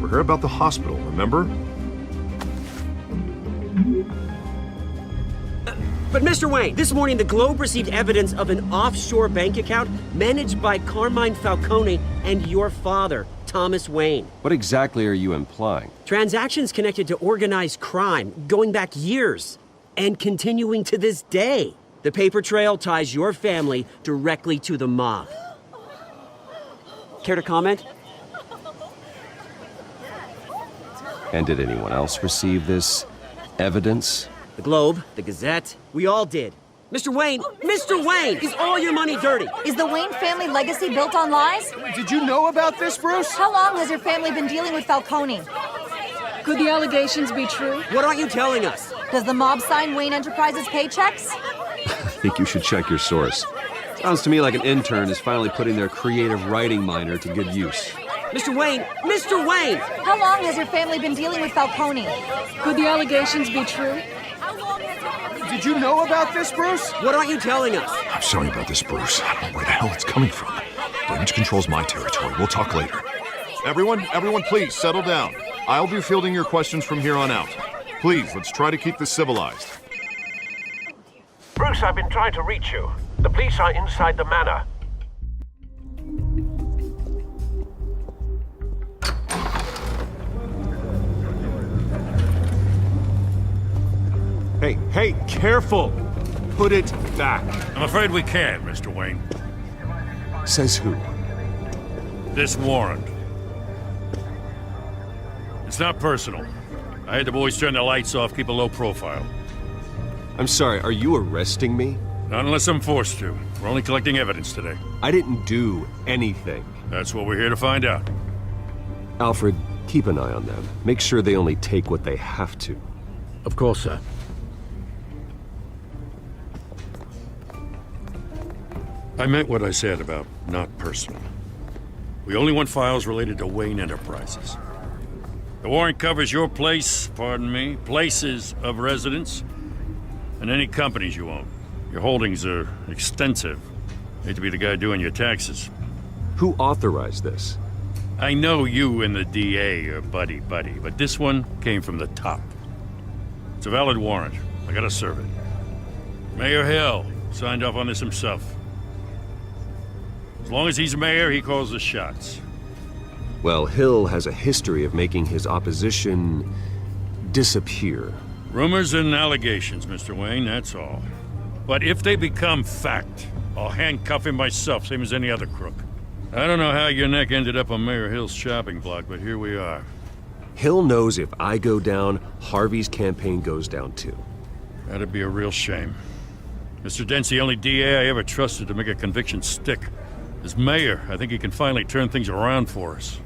We're here about the hospital, remember? But Mr. Wayne, this morning the Globe received evidence of an offshore bank account managed by Carmine Falcone and your father, Thomas Wayne. What exactly are you implying? Transactions connected to organized crime going back years and continuing to this day. The paper trail ties your family directly to the mob. Care to comment? And did anyone else receive this evidence? The Globe, the Gazette, we all did. Mr. Wayne, is all your money dirty? Is the Wayne family legacy built on lies? Did you know about this, Bruce? How long has your family been dealing with Falcone? Could the allegations be true? What aren't you telling us? Does the mob sign Wayne Enterprises paychecks? I think you should check your source. Sounds to me like an intern is finally putting their creative writing minor to good use. Mr. Wayne! How long has your family been dealing with Falcone? Could the allegations be true? Did you know about this, Bruce? What aren't you telling us? I'm sorry about this, Bruce. I don't know where the hell it's coming from. Damage control's my territory. We'll talk later. Everyone, please, settle down. I'll be fielding your questions from here on out. Please, let's try to keep this civilized. Bruce, I've been trying to reach you. The police are inside the manor. Hey, careful! Put it back. I'm afraid we can't, Mr. Wayne. Says who? This warrant. It's not personal. I had the boys turn the lights off, keep a low profile. I'm sorry, are you arresting me? Not unless I'm forced to. We're only collecting evidence today. I didn't do anything. That's what we're here to find out. Alfred, keep an eye on them. Make sure they only take what they have to. Of course, sir. I meant what I said about not personal. We only want files related to Wayne Enterprises. The warrant covers your places of residence, and any companies you own. Your holdings are extensive. Hate to be the guy doing your taxes. Who authorized this? I know you and the DA are buddy-buddy, but this one came from the top. It's a valid warrant. I gotta serve it. Mayor Hill signed off on this himself. As long as he's mayor, he calls the shots. Well, Hill has a history of making his opposition disappear. Rumors and allegations, Mr. Wayne, that's all. But if they become fact, I'll handcuff him myself, same as any other crook. I don't know how your neck ended up on Mayor Hill's shopping block, but here we are. Hill knows if I go down, Harvey's campaign goes down too. That'd be a real shame. Mr. Dent's the only DA I ever trusted to make a conviction stick. As mayor, I think he can finally turn things around for us.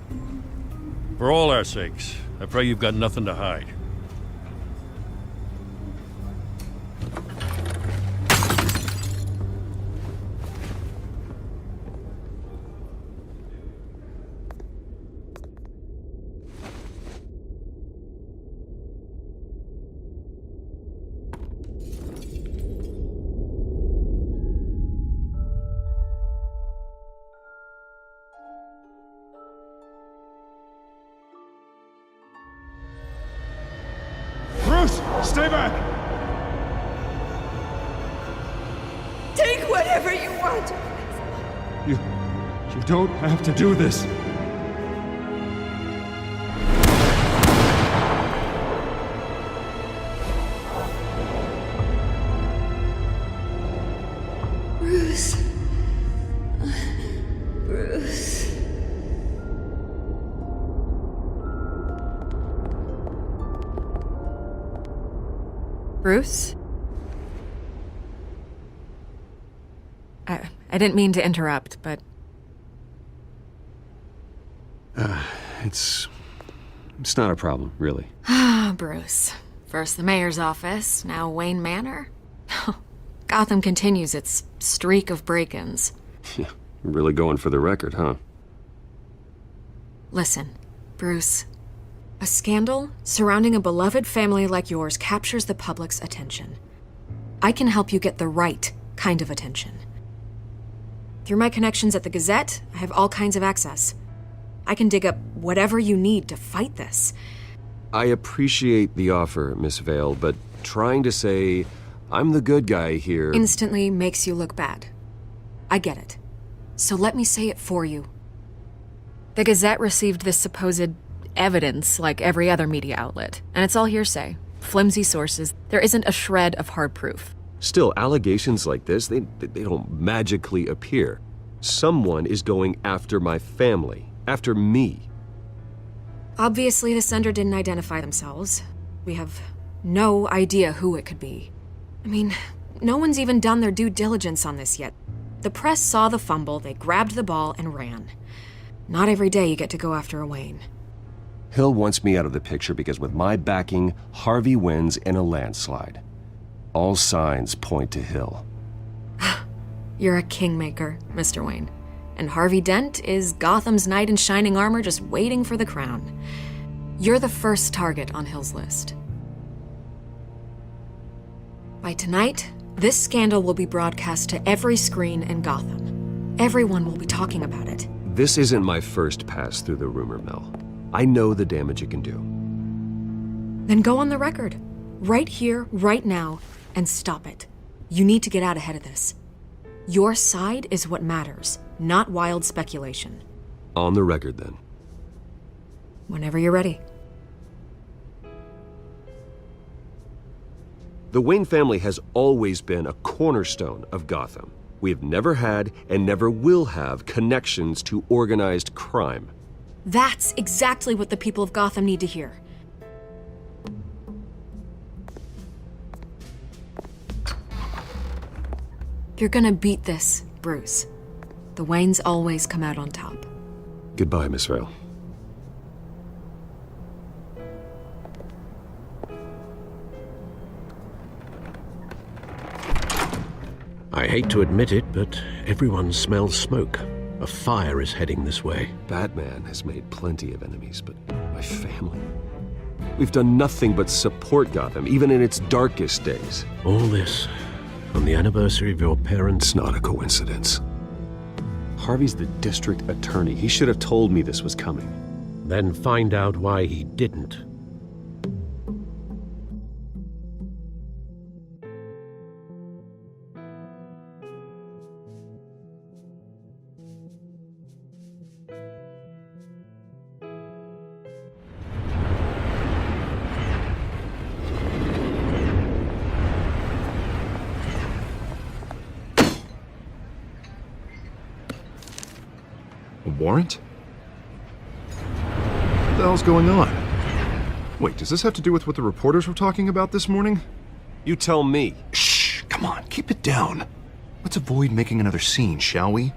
For all our sakes, I pray you've got nothing to hide. Stay back! Take whatever you want. You don't have to do this. Bruce. Bruce. Bruce? I didn't mean to interrupt, but... It's not a problem, really. Ah, Bruce. First the mayor's office, now Wayne Manor. Gotham continues its streak of break-ins. Yeah, really going for the record, huh? Listen, Bruce. A scandal surrounding a beloved family like yours captures the public's attention. I can help you get the right kind of attention. Through my connections at the Gazette, I have all kinds of access. I can dig up whatever you need to fight this. I appreciate the offer, Miss Vale, but trying to say I'm the good guy here... Instantly makes you look bad. I get it. So let me say it for you. The Gazette received this supposed evidence like every other media outlet, and it's all hearsay. Flimsy sources. There isn't a shred of hard proof. Still, allegations like this, they don't magically appear. Someone is going after my family, after me. Obviously, the sender didn't identify themselves. We have no idea who it could be. I mean, no one's even done their due diligence on this yet. The press saw the fumble, they grabbed the ball and ran. Not every day you get to go after a Wayne. Hill wants me out of the picture because with my backing, Harvey wins in a landslide. All signs point to Hill. You're a kingmaker, Mr. Wayne. And Harvey Dent is Gotham's knight in shining armor just waiting for the crown. You're the first target on Hill's list. By tonight, this scandal will be broadcast to every screen in Gotham. Everyone will be talking about it. This isn't my first pass through the rumor mill. I know the damage it can do. Then go on the record. Right here, right now, and stop it. You need to get out ahead of this. Your side is what matters, not wild speculation. On the record, then. Whenever you're ready. The Wayne family has always been a cornerstone of Gotham. We have never had and never will have connections to organized crime. That's exactly what the people of Gotham need to hear. You're gonna beat this, Bruce. The Waynes always come out on top. Goodbye, Miss Vale. I hate to admit it, but everyone smells smoke. A fire is heading this way. Batman has made plenty of enemies, but my family... We've done nothing but support Gotham, even in its darkest days. All this on the anniversary of your parents'... It's not a coincidence. Harvey's the district attorney. He should have told me this was coming. Then find out why he didn't. Warrant? What the hell's going on? Wait, does this have to do with what the reporters were talking about this morning? You tell me. Shh, come on, keep it down. Let's avoid making another scene, shall we?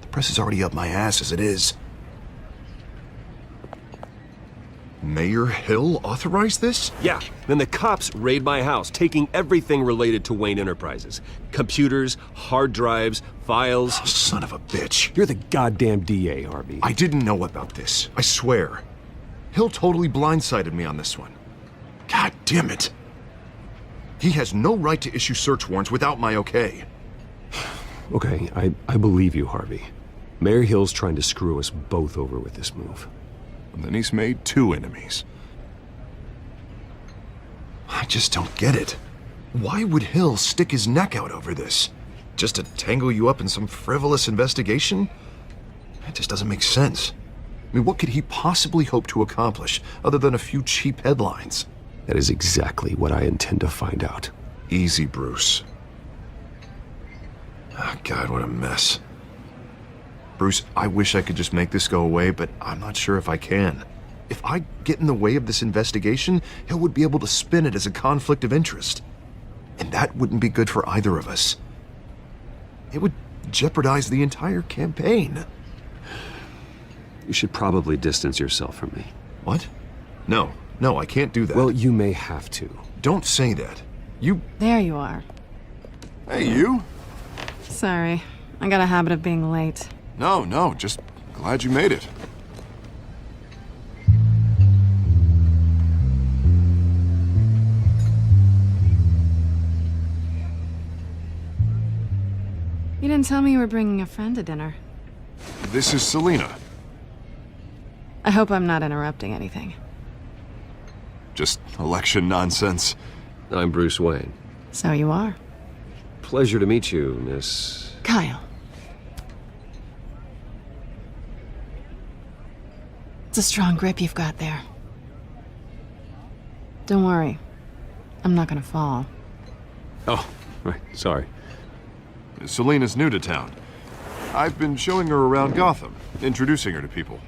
The press is already up my ass as it is. Mayor Hill authorized this? Yeah, then the cops raid my house, taking everything related to Wayne Enterprises. Computers, hard drives, files... Oh, son of a bitch. You're the goddamn DA, Harvey. I didn't know about this, I swear. Hill totally blindsided me on this one. God damn it. He has no right to issue search warrants without my okay. Okay, I believe you, Harvey. Mayor Hill's trying to screw us both over with this move. And then he's made two enemies. I just don't get it. Why would Hill stick his neck out over this? Just to tangle you up in some frivolous investigation? It just doesn't make sense. I mean, what could he possibly hope to accomplish other than a few cheap headlines? That is exactly what I intend to find out. Easy, Bruce. Oh, God, what a mess. Bruce, I wish I could just make this go away, but I'm not sure if I can. If I get in the way of this investigation, Hill would be able to spin it as a conflict of interest. And that wouldn't be good for either of us. It would jeopardize the entire campaign. You should probably distance yourself from me. What? No, I can't do that. Well, you may have to. Don't say that. You... There you are. Hey, you? Sorry. I got a habit of being late. No, just glad you made it. You didn't tell me you were bringing a friend to dinner. This is Selina. I hope I'm not interrupting anything. Just election nonsense. I'm Bruce Wayne. So you are. Pleasure to meet you, Miss... Kyle. It's a strong grip you've got there. Don't worry. I'm not gonna fall. Oh, right. Sorry. Selina's new to town. I've been showing her around Gotham, introducing her to people.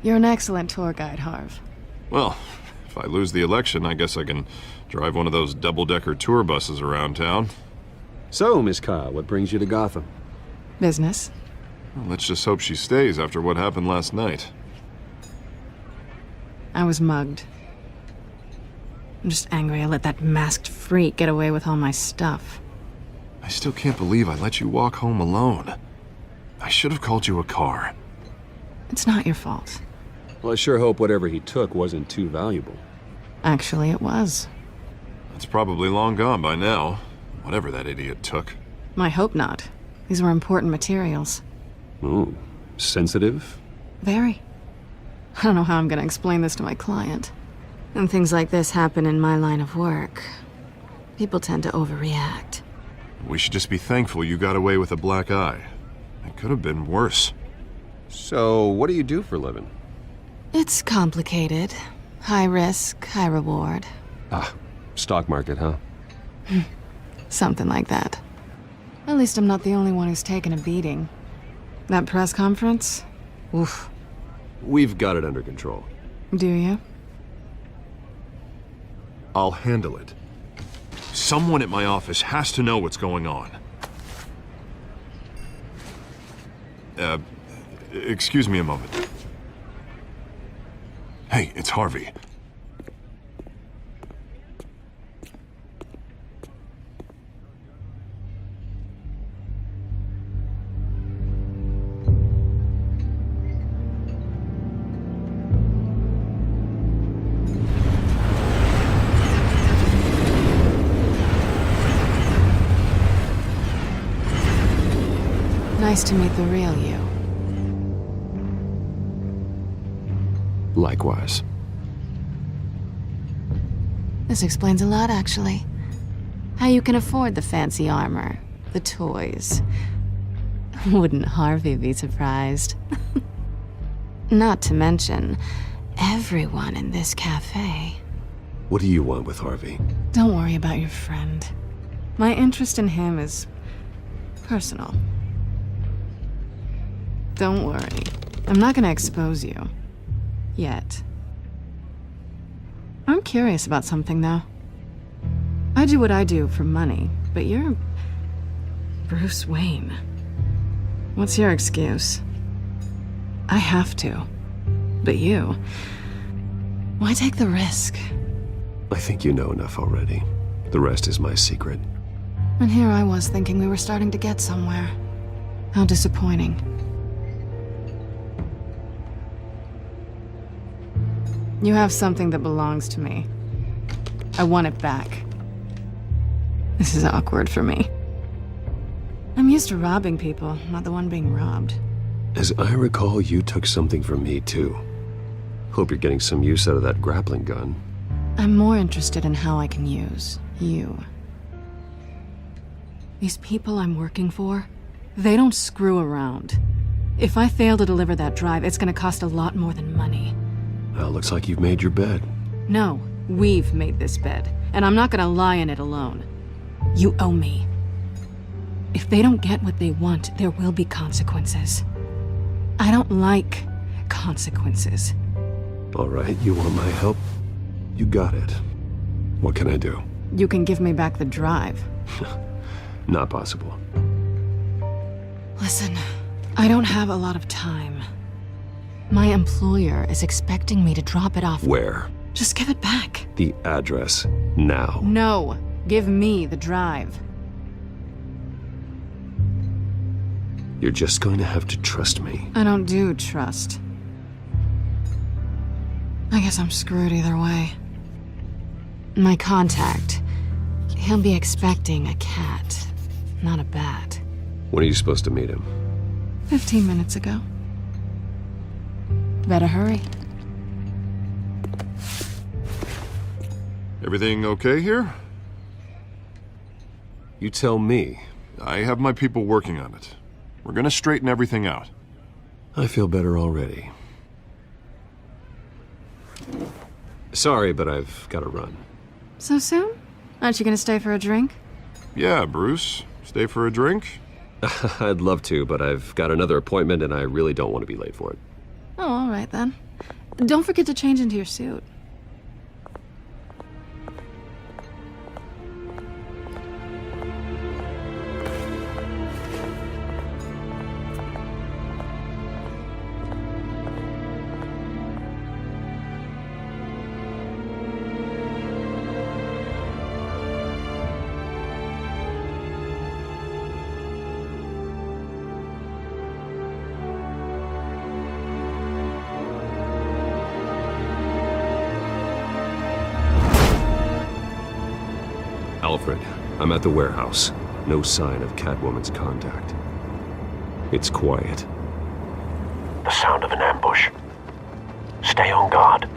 You're an excellent tour guide, Harv. Well, if I lose the election, I guess I can drive one of those double-decker tour buses around town. So, Miss Kyle, what brings you to Gotham? Business. Well, let's just hope she stays after what happened last night. I was mugged. I'm just angry I let that masked freak get away with all my stuff. I still can't believe I let you walk home alone. I should have called you a car. It's not your fault. Well, I sure hope whatever he took wasn't too valuable. Actually, it was. It's probably long gone by now, whatever that idiot took. I hope not. These were important materials. Ooh, sensitive? Very. I don't know how I'm gonna explain this to my client. And things like this happen in my line of work. People tend to overreact. We should just be thankful you got away with a black eye. It could have been worse. So, what do you do for a living? It's complicated. High risk, high reward. Ah, stock market, huh? Something like that. At least I'm not the only one who's taken a beating. That press conference? Oof. We've got it under control. Do you? I'll handle it. Someone at my office has to know what's going on. Excuse me a moment. Hey, it's Harvey. Nice to meet the real you. Likewise. This explains a lot, actually. How you can afford the fancy armor, the toys. Wouldn't Harvey be surprised? Not to mention, everyone in this cafe. What do you want with Harvey? Don't worry about your friend. My interest in him is personal. Don't worry. I'm not gonna expose you. Yet. I'm curious about something, though. I do what I do for money, but you're... Bruce Wayne. What's your excuse? I have to. But you... Why take the risk? I think you know enough already. The rest is my secret. And here I was thinking we were starting to get somewhere. How disappointing. You have something that belongs to me. I want it back. This is awkward for me. I'm used to robbing people, not the one being robbed. As I recall, you took something from me, too. Hope you're getting some use out of that grappling gun. I'm more interested in how I can use you. These people I'm working for, they don't screw around. If I fail to deliver that drive, it's gonna cost a lot more than money. Well, looks like you've made your bed. No, we've made this bed, and I'm not gonna lie in it alone. You owe me. If they don't get what they want, there will be consequences. I don't like consequences. All right, you want my help? You got it. What can I do? You can give me back the drive. Not possible. Listen, I don't have a lot of time. My employer is expecting me to drop it off. Where? Just give it back. The address. Now. No, give me the drive. You're just going to have to trust me. I don't do trust. I guess I'm screwed either way. My contact, he'll be expecting a cat, not a bat. When are you supposed to meet him? 15 minutes ago. Better hurry. Everything okay here? You tell me. I have my people working on it. We're gonna straighten everything out. I feel better already. Sorry, but I've got to run. So soon? Aren't you gonna stay for a drink? Yeah, Bruce. Stay for a drink? I'd love to, but I've got another appointment and I really don't want to be late for it. Oh, all right then. Don't forget to change into your suit. Alfred, I'm at the warehouse. No sign of Catwoman's contact. It's quiet. The sound of an ambush. Stay on guard.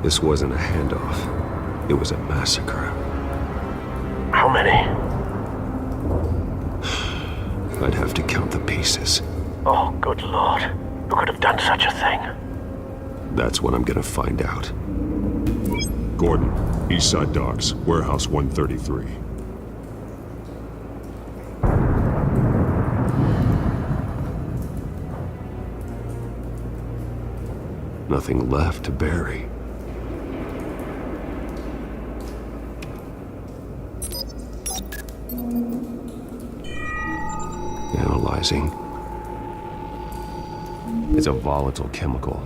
This wasn't a handoff. It was a massacre. How many? I'd have to count the pieces. Oh, good lord. Who could have done such a thing? That's what I'm gonna find out. Gordon, Eastside Docks, Warehouse 133. Nothing left to bury. Analyzing. It's a volatile chemical.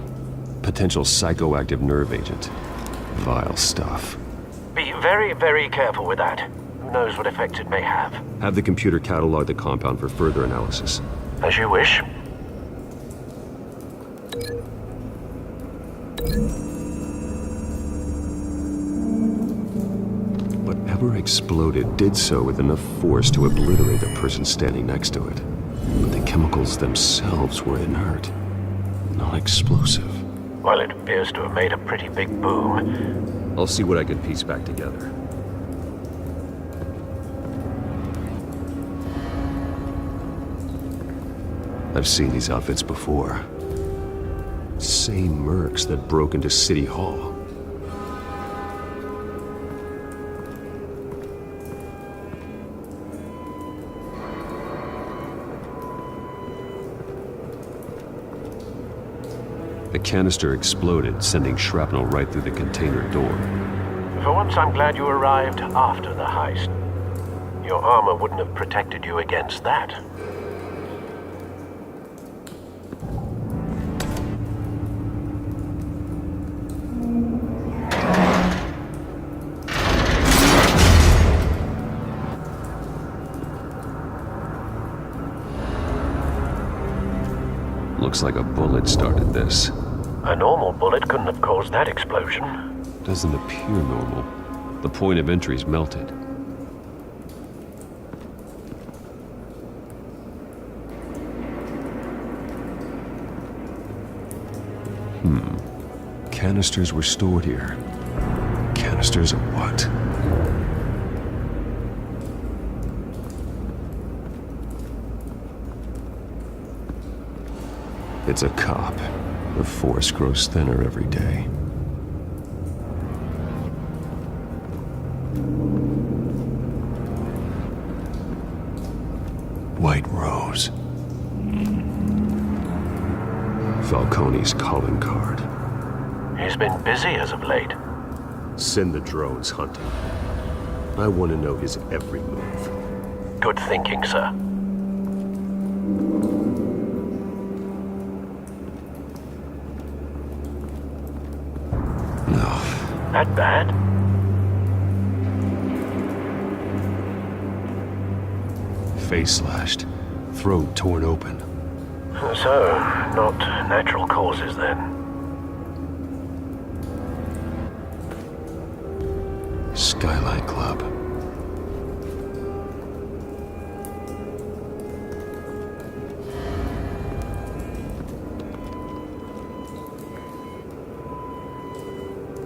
Potential psychoactive nerve agent. Vile stuff. Be very, very careful with that. Who knows what effect it may have. Have the computer catalog the compound for further analysis. As you wish. Whatever exploded did so with enough force to obliterate the person standing next to it. But the chemicals themselves were inert, not explosive. Well, it appears to have made a pretty big boom. I'll see what I can piece back together. I've seen these outfits before. Same mercs that broke into City Hall. The canister exploded, sending shrapnel right through the container door. For once, I'm glad you arrived after the heist. Your armor wouldn't have protected you against that. Looks like a bullet started this. A normal bullet couldn't have caused that explosion. Doesn't appear normal. The point of entry's melted. Canisters were stored here. Canisters of what? It's a cop. The force grows thinner every day. White Rose. Falcone's calling card. He's been busy as of late. Send the drones hunting. I want to know his every move. Good thinking, sir. No. That bad? Face slashed. Throat torn open. So, not natural causes then. Skylight Club.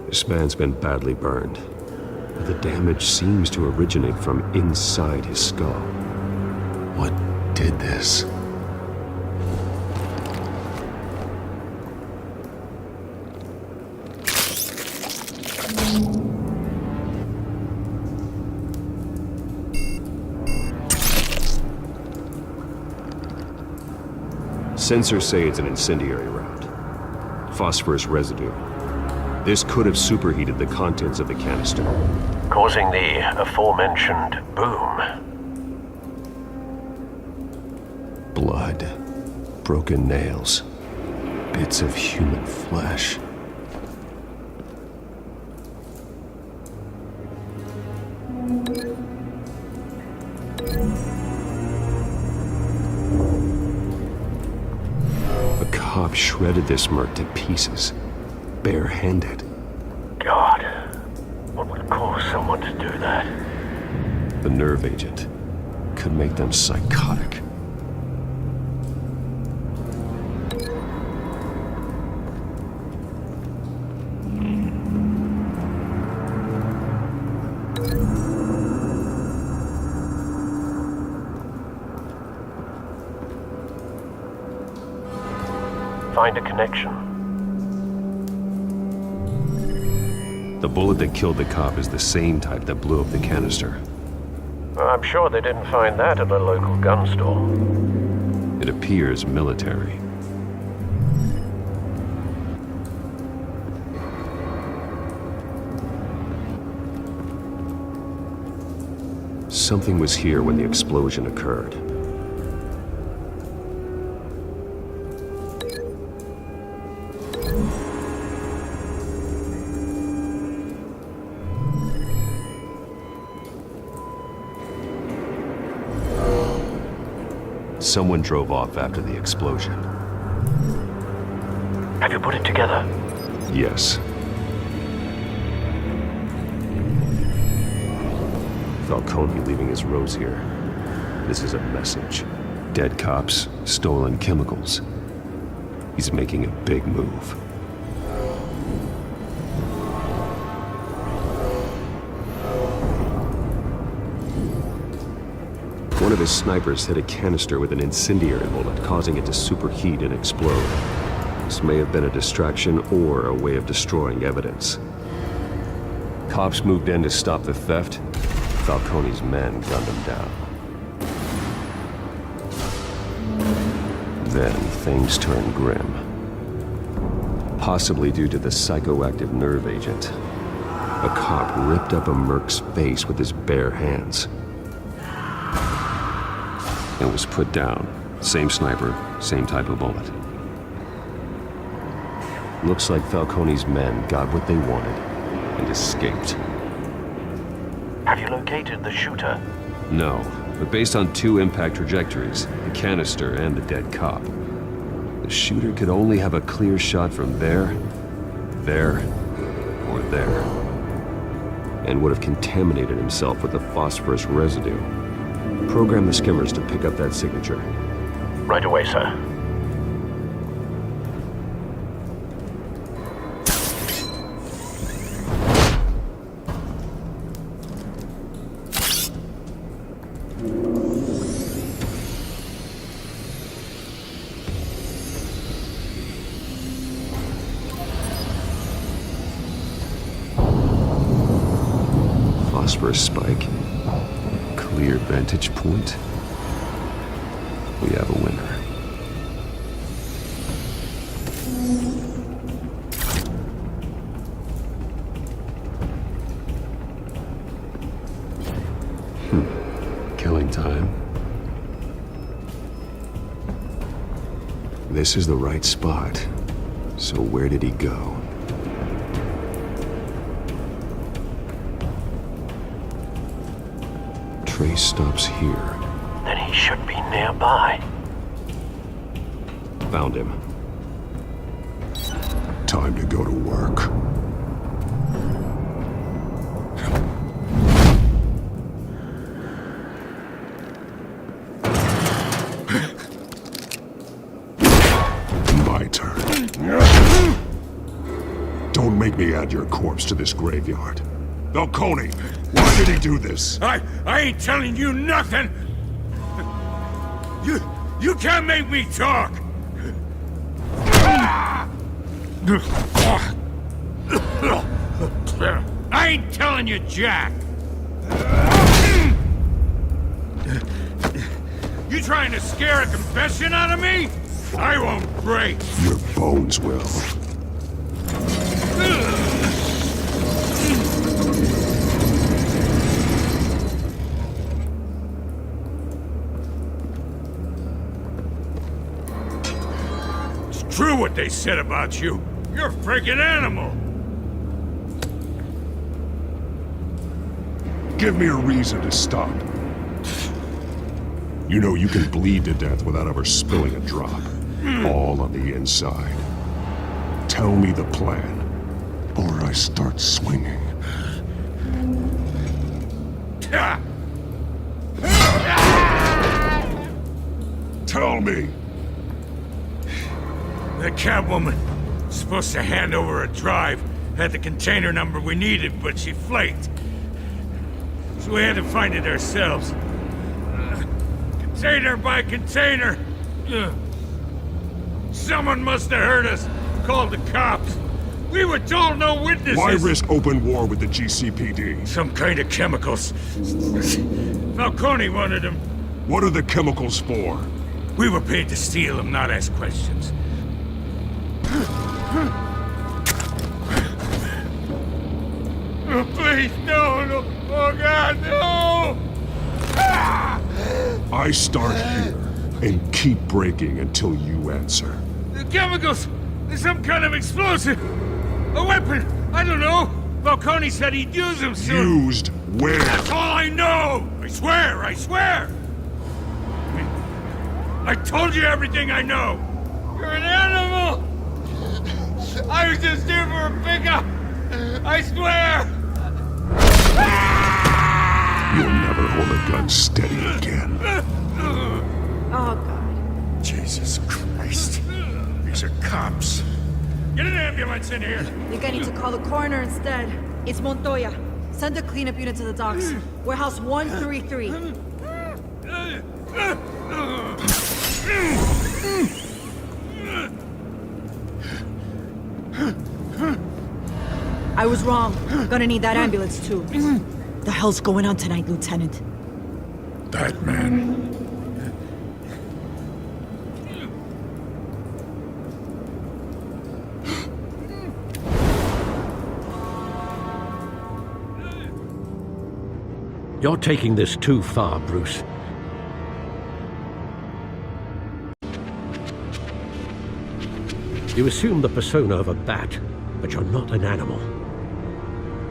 This man's been badly burned, but the damage seems to originate from inside his skull. What did this? Sensors say it's an incendiary round. Phosphorus residue. This could have superheated the contents of the canister, causing the aforementioned boom. Blood. Broken nails. Bits of human flesh. A cop shredded this merc to pieces. Barehanded. God, what would cause someone to do that? The nerve agent could make them psychotic. Find a connection. The bullet that killed the cop is the same type that blew up the canister. I'm sure they didn't find that at a local gun store. It appears military. Something was here when the explosion occurred. Someone drove off after the explosion. Have you put it together? Yes. Falcone leaving his rose here. This is a message. Dead cops, stolen chemicals. He's making a big move. One of his snipers hit a canister with an incendiary bullet, causing it to superheat and explode. This may have been a distraction or a way of destroying evidence. Cops moved in to stop the theft. Falcone's men gunned him down. Then things turned grim. Possibly due to the psychoactive nerve agent. A cop ripped up a merc's face with his bare hands. And was put down. Same sniper, same type of bullet. Looks like Falcone's men got what they wanted and escaped. Have you located the shooter? No, but based on two impact trajectories, the canister and the dead cop, the shooter could only have a clear shot from there, or there, and would have contaminated himself with the phosphorus residue. Program the skimmers to pick up that signature. Right away, sir. phosphorus spike. Clear vantage point. We have a winner. Killing time. This is the right spot. So where did he go? Trace stops here. Then he should be nearby. Found him. Time to go to work. My turn. Don't make me add your corpse to this graveyard. Falcone, why did he do this? I ain't telling you nothing! You can't make me talk! I ain't telling you jack! You trying to scare a confession out of me? I won't break! Your bones will. True what they said about you. You're a freaking animal. Give me a reason to stop. You know you can bleed to death without ever spilling a drop. All on the inside. Tell me the plan, or I start swinging. Tell me! The Catwoman was supposed to hand over a drive, had the container number we needed, but she flaked. So we had to find it ourselves. Container by container. Someone must have heard us, called the cops. We were told no witnesses. Why risk open war with the GCPD? Some kind of chemicals. Falcone wanted them. What are the chemicals for? We were paid to steal them, not ask questions. Oh, please, no! Oh, God, no! I start here and keep breaking until you answer. The chemicals! There's some kind of explosive! A weapon! I don't know! Falcone said he'd use them soon! Used where? That's all I know! I swear! I told you everything I know! You're an animal! I was just here for a pickup! I swear! You'll never hold a gun steady again. Oh, God. Jesus Christ. These are cops. Get an ambulance in here! I think I need to call the coroner instead. It's Montoya. Send a cleanup unit to the docks. Warehouse 133. I was wrong. Gonna need that ambulance, too. The hell's going on tonight, Lieutenant? That man. You're taking this too far, Bruce. You assume the persona of a bat, but you're not an animal.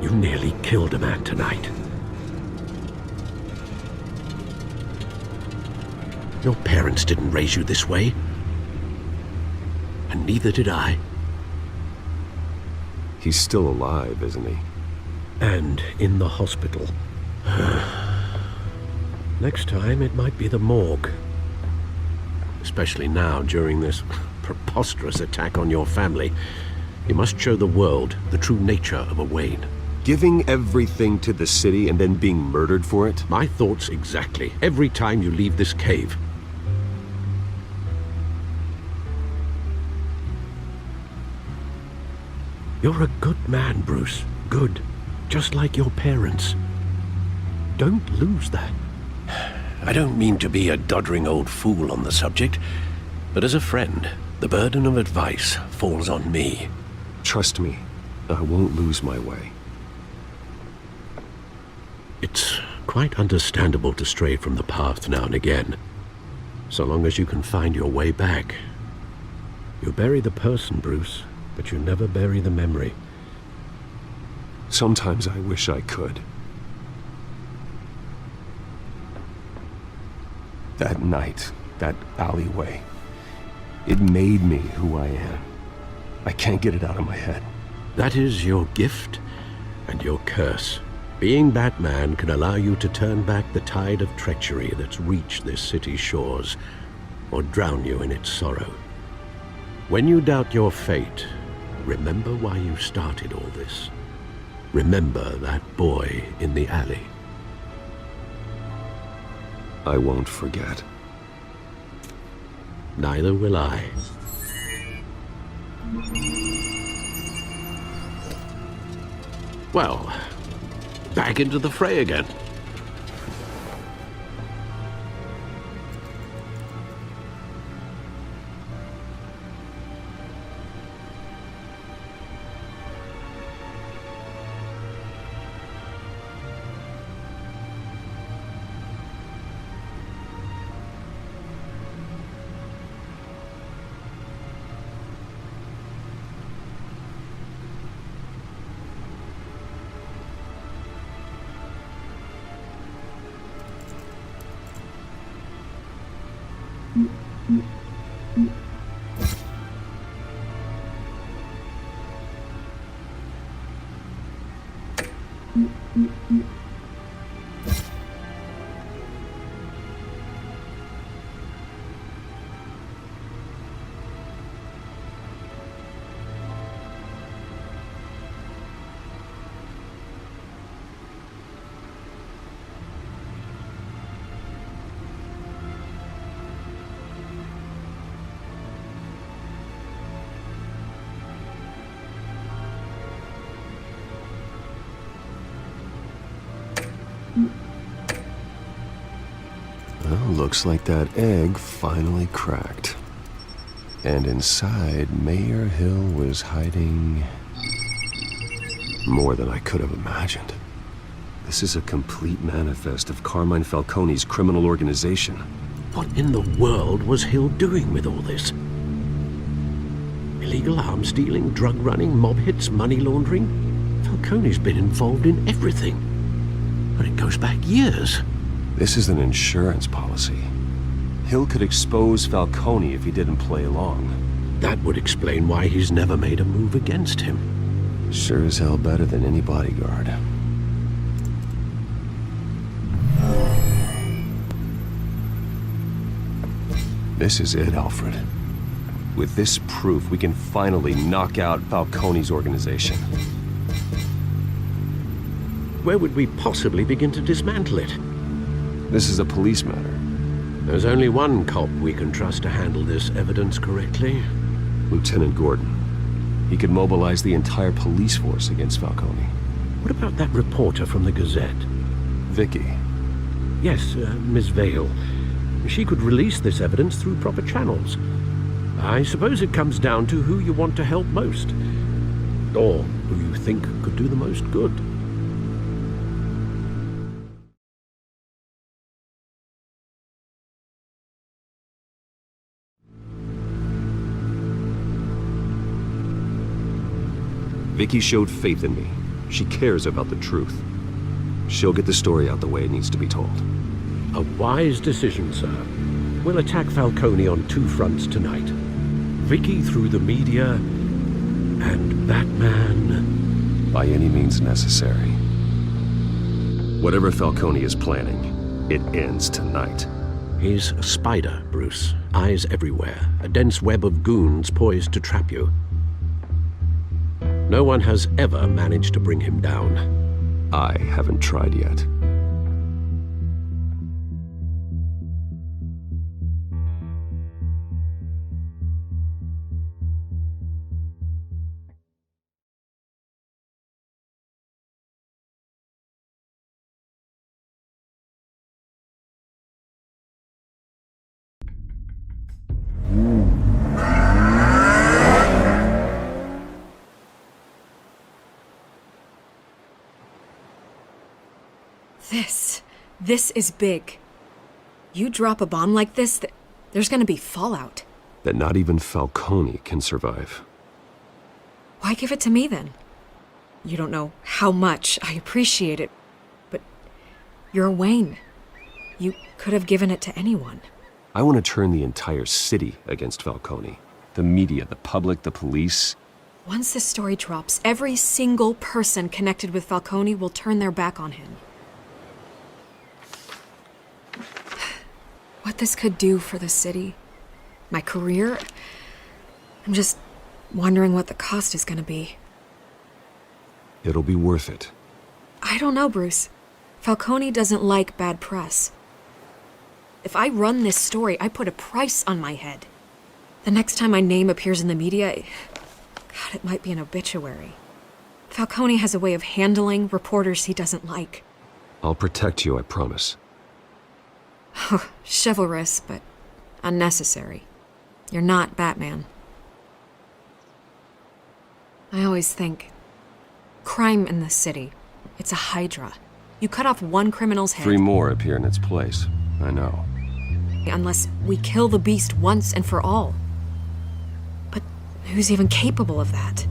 You nearly killed a man tonight. Your parents didn't raise you this way. And neither did I. He's still alive, isn't he? And in the hospital. Next time, it might be the morgue. Especially now, during this preposterous attack on your family. You must show the world the true nature of a Wayne. Giving everything to the city and then being murdered for it? My thoughts exactly. Every time you leave this cave. You're a good man, Bruce. Good. Just like your parents. don't lose that. I don't mean to be a doddering old fool on the subject, but as a friend, the burden of advice falls on me. Trust me, I won't lose my way. It's quite understandable to stray from the path now and again, so long as you can find your way back. You bury the person, Bruce, but you never bury the memory. Sometimes I wish I could. That night, that alleyway, it made me who I am. I can't get it out of my head. That is your gift and your curse. Being Batman can allow you to turn back the tide of treachery that's reached this city's shores, or drown you in its sorrow. When you doubt your fate, remember why you started all this. Remember that boy in the alley. I won't forget. Neither will I. Well, back into the fray again. Well, looks like that egg finally cracked. And inside, Mayor Hill was hiding more than I could have imagined. This is a complete manifest of Carmine Falcone's criminal organization. What in the world was Hill doing with all this? Illegal arms dealing, drug running, mob hits, money laundering? Falcone's been involved in everything. And it goes back years. This is an insurance policy. Hill could expose Falcone if he didn't play along. That would explain why he's never made a move against him. Sure as hell better than any bodyguard. This is it, Alfred. With this proof, we can finally knock out Falcone's organization. Where would we possibly begin to dismantle it? This is a police matter. There's only one cop we can trust to handle this evidence correctly. Lieutenant Gordon. He could mobilize the entire police force against Falcone. What about that reporter from the Gazette? Vicky. Yes, Miss Vale. She could release this evidence through proper channels. I suppose it comes down to who you want to help most. Or who you think could do the most good. Vicky showed faith in me. She cares about the truth. She'll get the story out the way it needs to be told. A wise decision, sir. We'll attack Falcone on two fronts tonight. Vicky through the media, and Batman... by any means necessary. Whatever Falcone is planning, it ends tonight. He's a spider, Bruce. Eyes everywhere. A dense web of goons poised to trap you. No one has ever managed to bring him down. I haven't tried yet. This is big. You drop a bomb like this, there's gonna be fallout. That not even Falcone can survive. Why give it to me then? You don't know how much I appreciate it, but you're Wayne. You could have given it to anyone. I want to turn the entire city against Falcone. The media, the public, the police. Once this story drops, every single person connected with Falcone will turn their back on him. What this could do for the city, my career, I'm just wondering what the cost is gonna be. It'll be worth it. I don't know, Bruce. Falcone doesn't like bad press. If I run this story, I put a price on my head. The next time my name appears in the media, God, it might be an obituary. Falcone has a way of handling reporters he doesn't like. I'll protect you, I promise. Chivalrous, but unnecessary. You're not Batman. I always think, crime in the city, it's a hydra. You cut off one criminal's head. 3 more appear in its place. I know. Unless we kill the beast once and for all. But who's even capable of that?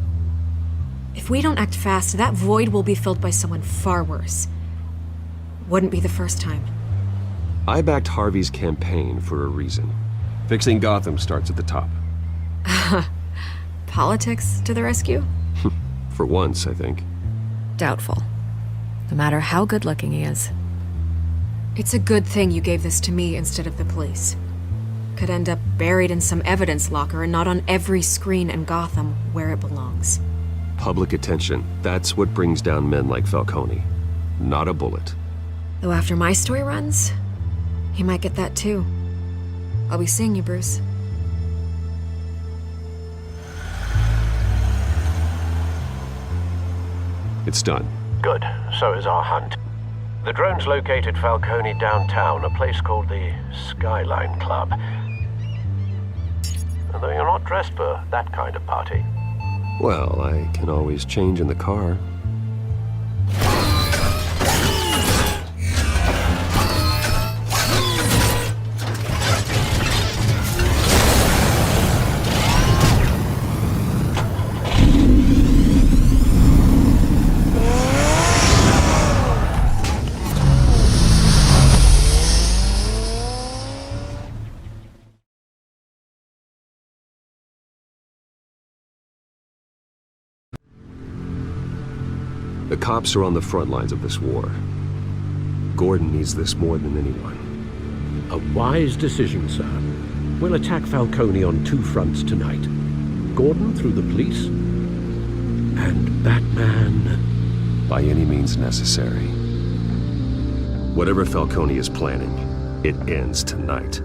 If we don't act fast, that void will be filled by someone far worse. Wouldn't be the first time. I backed Harvey's campaign for a reason. Fixing Gotham starts at the top. Politics to the rescue? For once, I think. Doubtful. No matter how good-looking he is. It's a good thing you gave this to me instead of the police. Could end up buried in some evidence locker and not on every screen in Gotham where it belongs. Public attention. That's what brings down men like Falcone. Not a bullet. Though after my story runs, he might get that too. I'll be seeing you, Bruce. It's done. Good. So is our hunt. The drones located Falcone downtown, a place called the Skyline Club. Although you're not dressed for that kind of party. Well, I can always change in the car. The cops are on the front lines of this war. Gordon needs this more than anyone. A wise decision, sir. We'll attack Falcone on 2 fronts tonight. Gordon through the police, and Batman... by any means necessary. Whatever Falcone is planning, it ends tonight.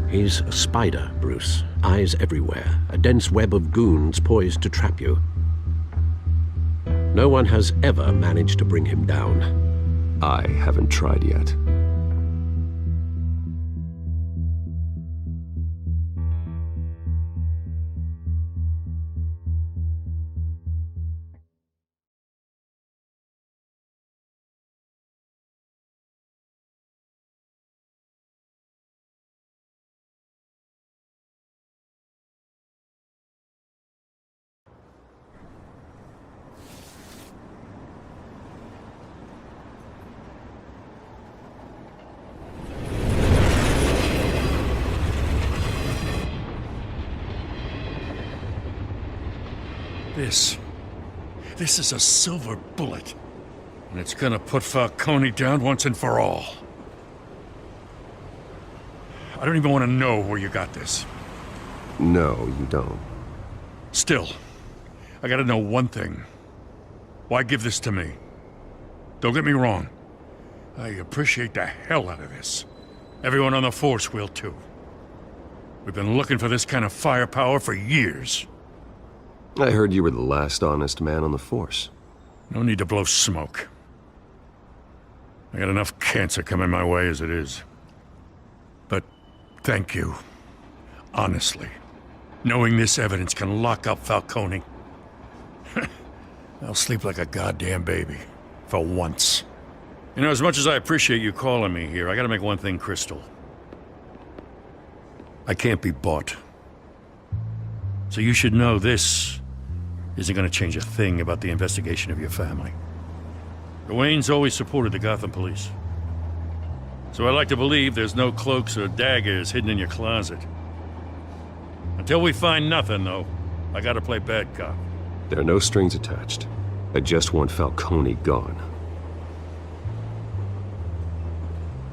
He's a spider, Bruce. Eyes everywhere. A dense web of goons poised to trap you. No one has ever managed to bring him down. I haven't tried yet. This is a silver bullet. And it's gonna put Falcone down once and for all. I don't even want to know where you got this. No, you don't. Still, I gotta know one thing. Why give this to me? Don't get me wrong. I appreciate the hell out of this. Everyone on the force will too. We've been looking for this kind of firepower for years. I heard you were the last honest man on the force. No need to blow smoke. I got enough cancer coming my way as it is. But thank you. Honestly. Knowing this evidence can lock up Falcone. I'll sleep like a goddamn baby. For once. You know, as much as I appreciate you calling me here, I gotta make one thing crystal. I can't be bought. So you should know this isn't gonna change a thing about the investigation of your family. The Waynes always supported the Gotham police. So I like to believe there's no cloaks or daggers hidden in your closet. Until we find nothing, though, I gotta play bad cop. There are no strings attached. I just want Falcone gone.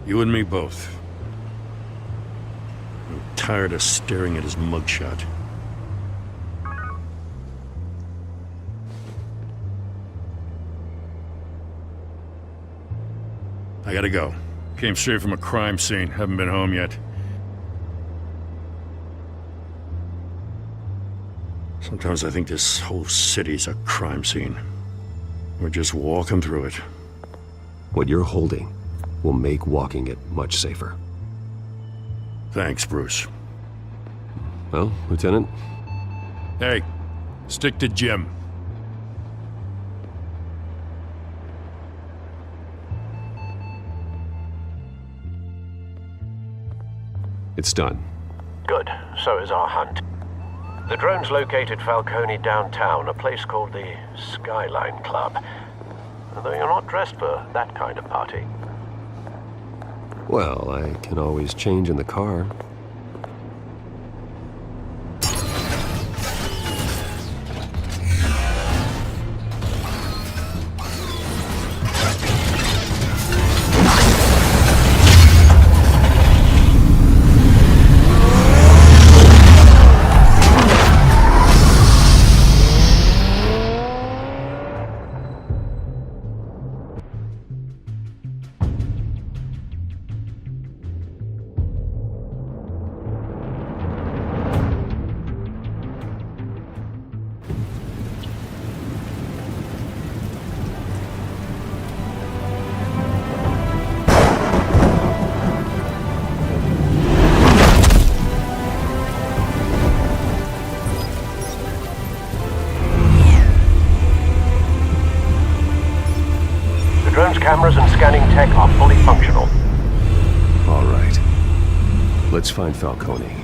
You and me both. I'm tired of staring at his mugshot. I gotta go. Came straight from a crime scene. Haven't been home yet. Sometimes I think this whole city's a crime scene. We're just walking through it. What you're holding will make walking it much safer. Thanks, Bruce. Well, Lieutenant? Hey, stick to Jim. It's done. Good. So is our hunt. The drones located Falcone downtown, a place called the Skyline Club. Although you're not dressed for that kind of party. Well, I can always change in the car. Cameras and scanning tech are fully functional. All right. Let's find Falcone.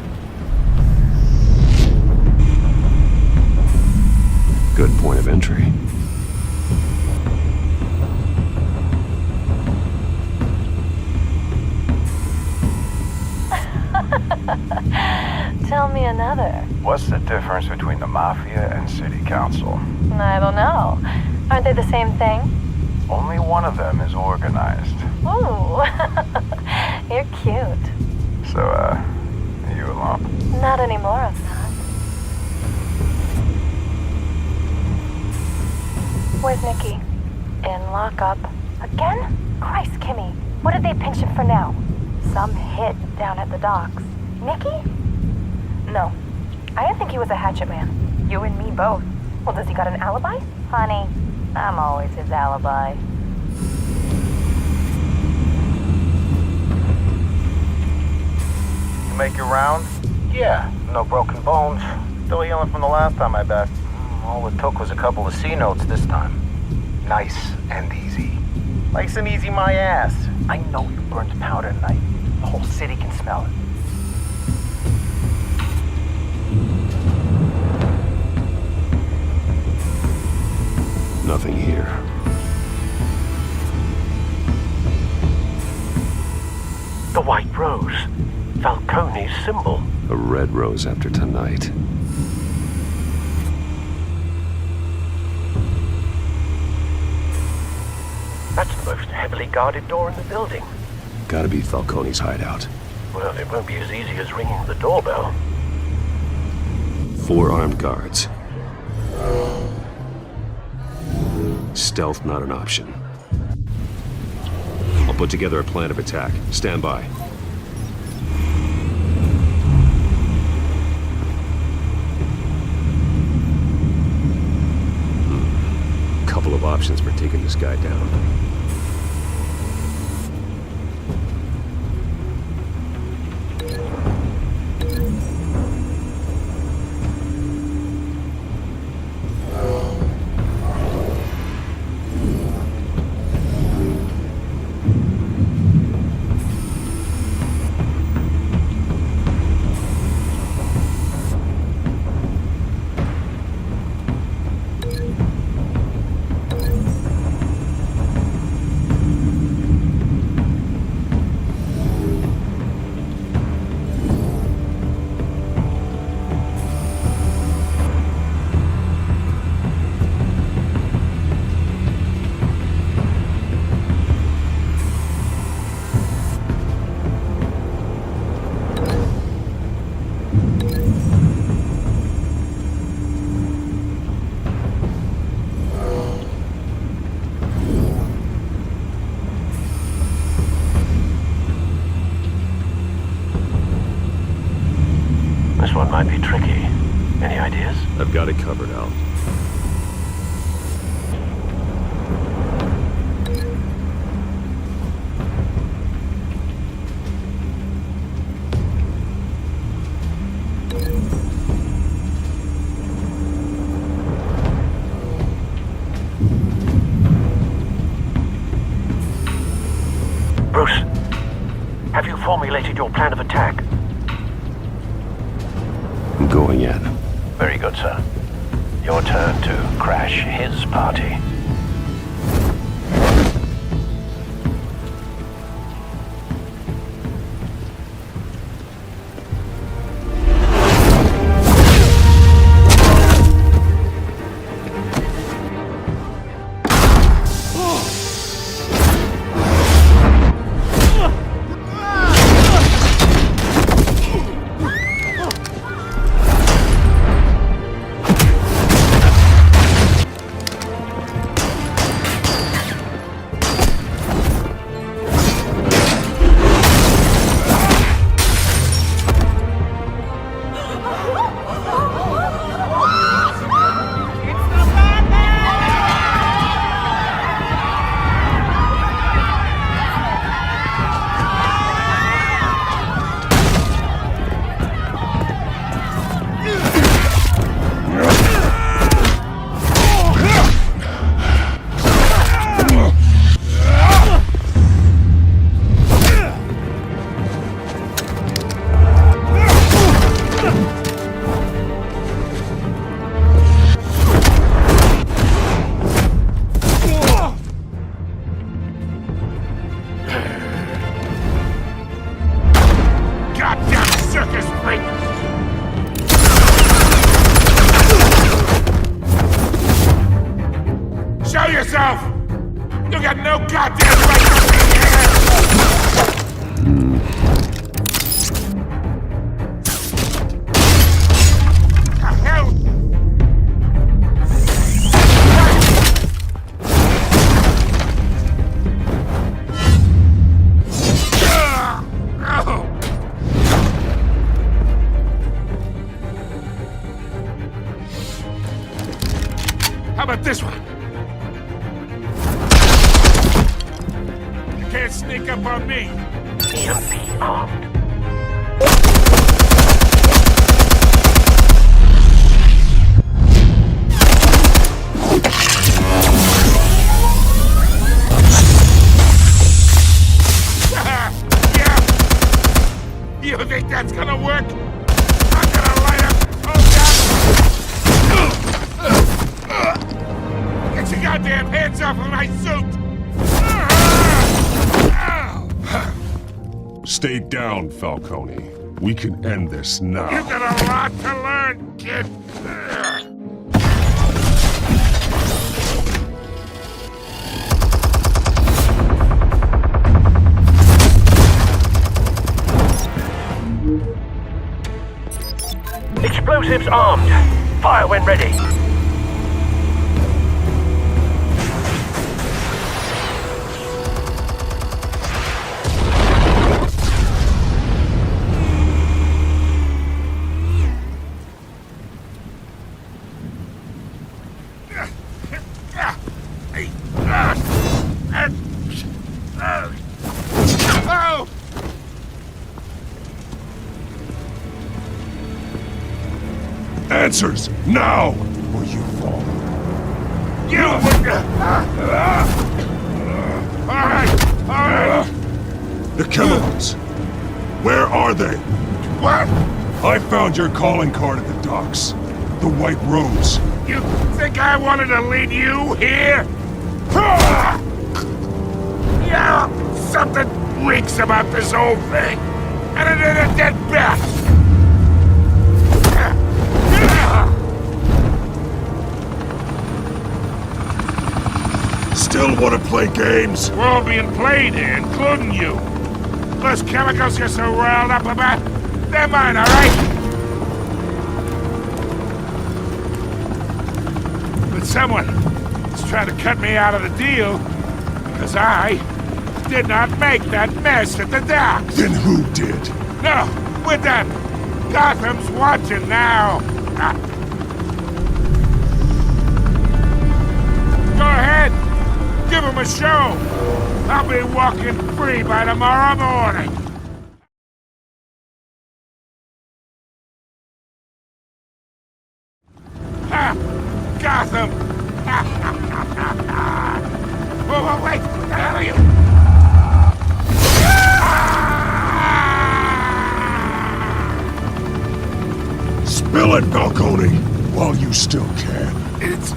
Good point of entry. Tell me another. What's the difference between the Mafia and City Council? I don't know. Aren't they the same thing? Only one of them is organized. Ooh, you're cute. So, are you alone? Not anymore, I'm not. Where's Nikki? In lockup. Again? Christ, Kimmy. What did they pinch him for now? Some hit down at the docks. Nikki? No. I didn't think he was a hatchet man. You and me both. Well, does he got an alibi? Honey, I'm always his alibi. You make your round? Yeah, no broken bones. Still healing from the last time, I bet. All it took was a couple of C notes this time. Nice and easy. Nice and easy my ass. I know you burned powder tonight. The whole city can smell it. Nothing here. The White Rose. Falcone's symbol. A red rose after tonight. That's the most heavily guarded door in the building. Gotta be Falcone's hideout. Well, it won't be as easy as ringing the doorbell. 4 armed guards. Stealth not an option. I'll put together a plan of attack. Stand by. Couple of options for taking this guy down. Any ideas? I've got it covered, Al. Bruce, have you formulated your plan of attack? I'm going in. Very good, sir. Your turn to crash his party. Show yourself! You got no goddamn right to be here! The hell? How about this one? You can't sneak up on me. EMP armed. Yeah. You think that's gonna work? I'm gonna light up Get your goddamn hands off of my suit! Stay down, Falcone. We can end this now. You've got a lot to learn, kid. Explosives armed. Fire when ready. Oh! Answers, now! Or you fall. You would... Alright! The chemicals. Where are they? What? I found your calling card at the docks. The White Rose. You think I wanted to lead you here? Yeah, something reeks about this whole thing. And it ain't a dead bat. Still want to play games? We're all being played here, including you. Those chemicals you're so riled up about, they're mine, all right? But someone is trying to cut me out of the deal because I did not make that mess at the docks. Then who did? No, we're done. Gotham's watching now. Go ahead! Give him a show! I'll be walking free by tomorrow morning! Ha! Gotham! Whoa, wait! What the hell are you? Spill it, Falcone, while you still can. It's...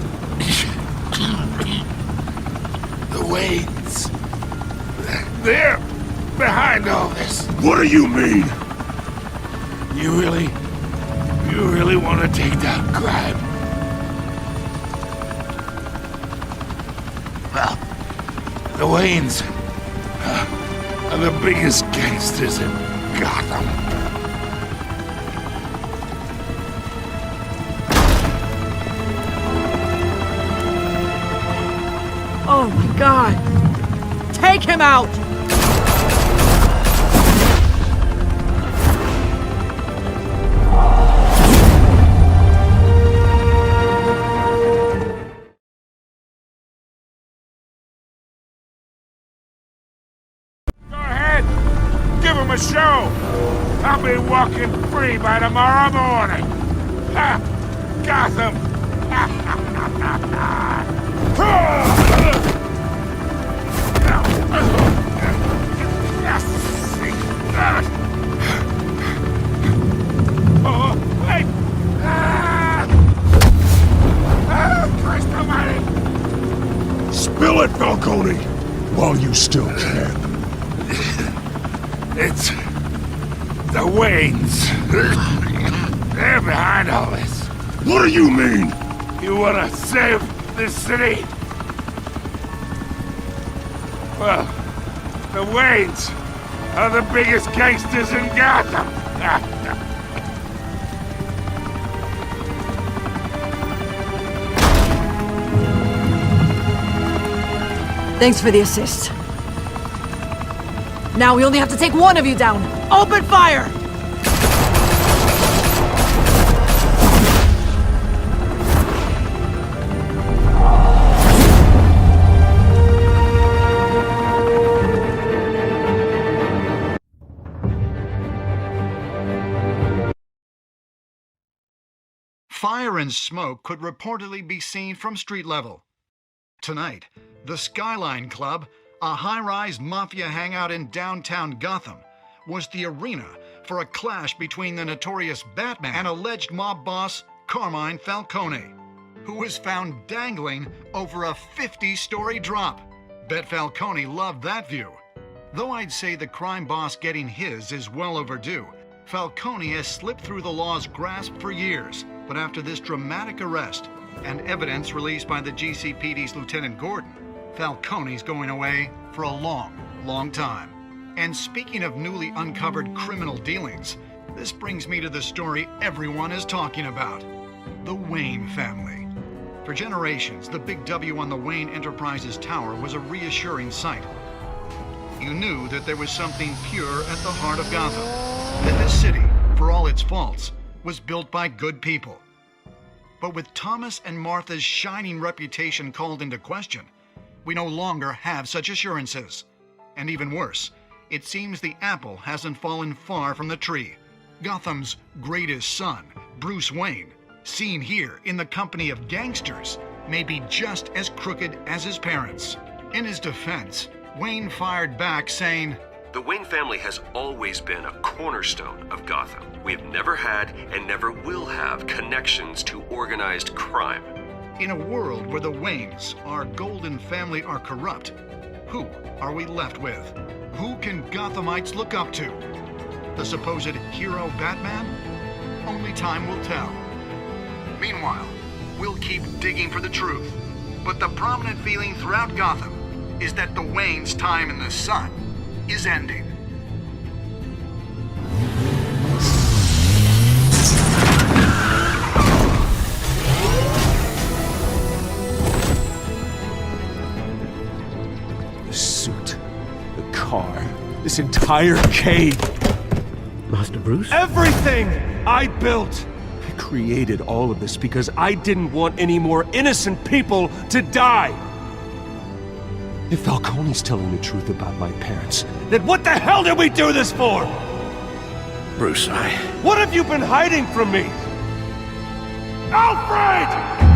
the Waynes. They're behind all this. What do you mean? You really want to take down crime? Well, the Waynes are the biggest gangsters in Gotham. Oh my God! Take him out! Go ahead! Give him a show! I'll be walking free by tomorrow morning! Ha! Gotham! Oh, wait! Christ almighty! Spill it, Falcone, while you still can. It's the Waynes. They're behind all this. What do you mean? You wanna save this city? Well, the Waynes are the biggest gangsters in Gotham. Thanks for the assist. Now we only have to take one of you down. Open fire! Fire and smoke could reportedly be seen from street level. Tonight, the Skyline Club, a high-rise mafia hangout in downtown Gotham, was the arena for a clash between the notorious Batman and alleged mob boss Carmine Falcone, who was found dangling over a 50-story drop. Bet Falcone loved that view. Though I'd say the crime boss getting his is well overdue, Falcone has slipped through the law's grasp for years. But after this dramatic arrest and evidence released by the GCPD's Lieutenant Gordon, Falcone's going away for a long, long time. And speaking of newly uncovered criminal dealings, this brings me to the story everyone is talking about: the Wayne family. For generations, the big W on the Wayne Enterprises Tower was a reassuring sight. You knew that there was something pure at the heart of Gotham, that this city, for all its faults, was built by good people. But with Thomas and Martha's shining reputation called into question, we no longer have such assurances. And even worse, it seems the apple hasn't fallen far from the tree. Gotham's greatest son, Bruce Wayne, seen here in the company of gangsters, may be just as crooked as his parents. In his defense, Wayne fired back saying, "The Wayne family has always been a cornerstone of Gotham. We have never had and never will have connections to organized crime." In a world where the Waynes, our golden family, are corrupt, who are we left with? Who can Gothamites look up to? The supposed hero Batman? Only time will tell. Meanwhile, we'll keep digging for the truth. But the prominent feeling throughout Gotham is that the Waynes' time in the sun is ending. The suit, the car, this entire cave. Master Bruce? Everything I built! created all of this because I didn't want any more innocent people to die. If Falcone's telling the truth about my parents, then what the hell did we do this for? Bruce, What have you been hiding from me? Alfred!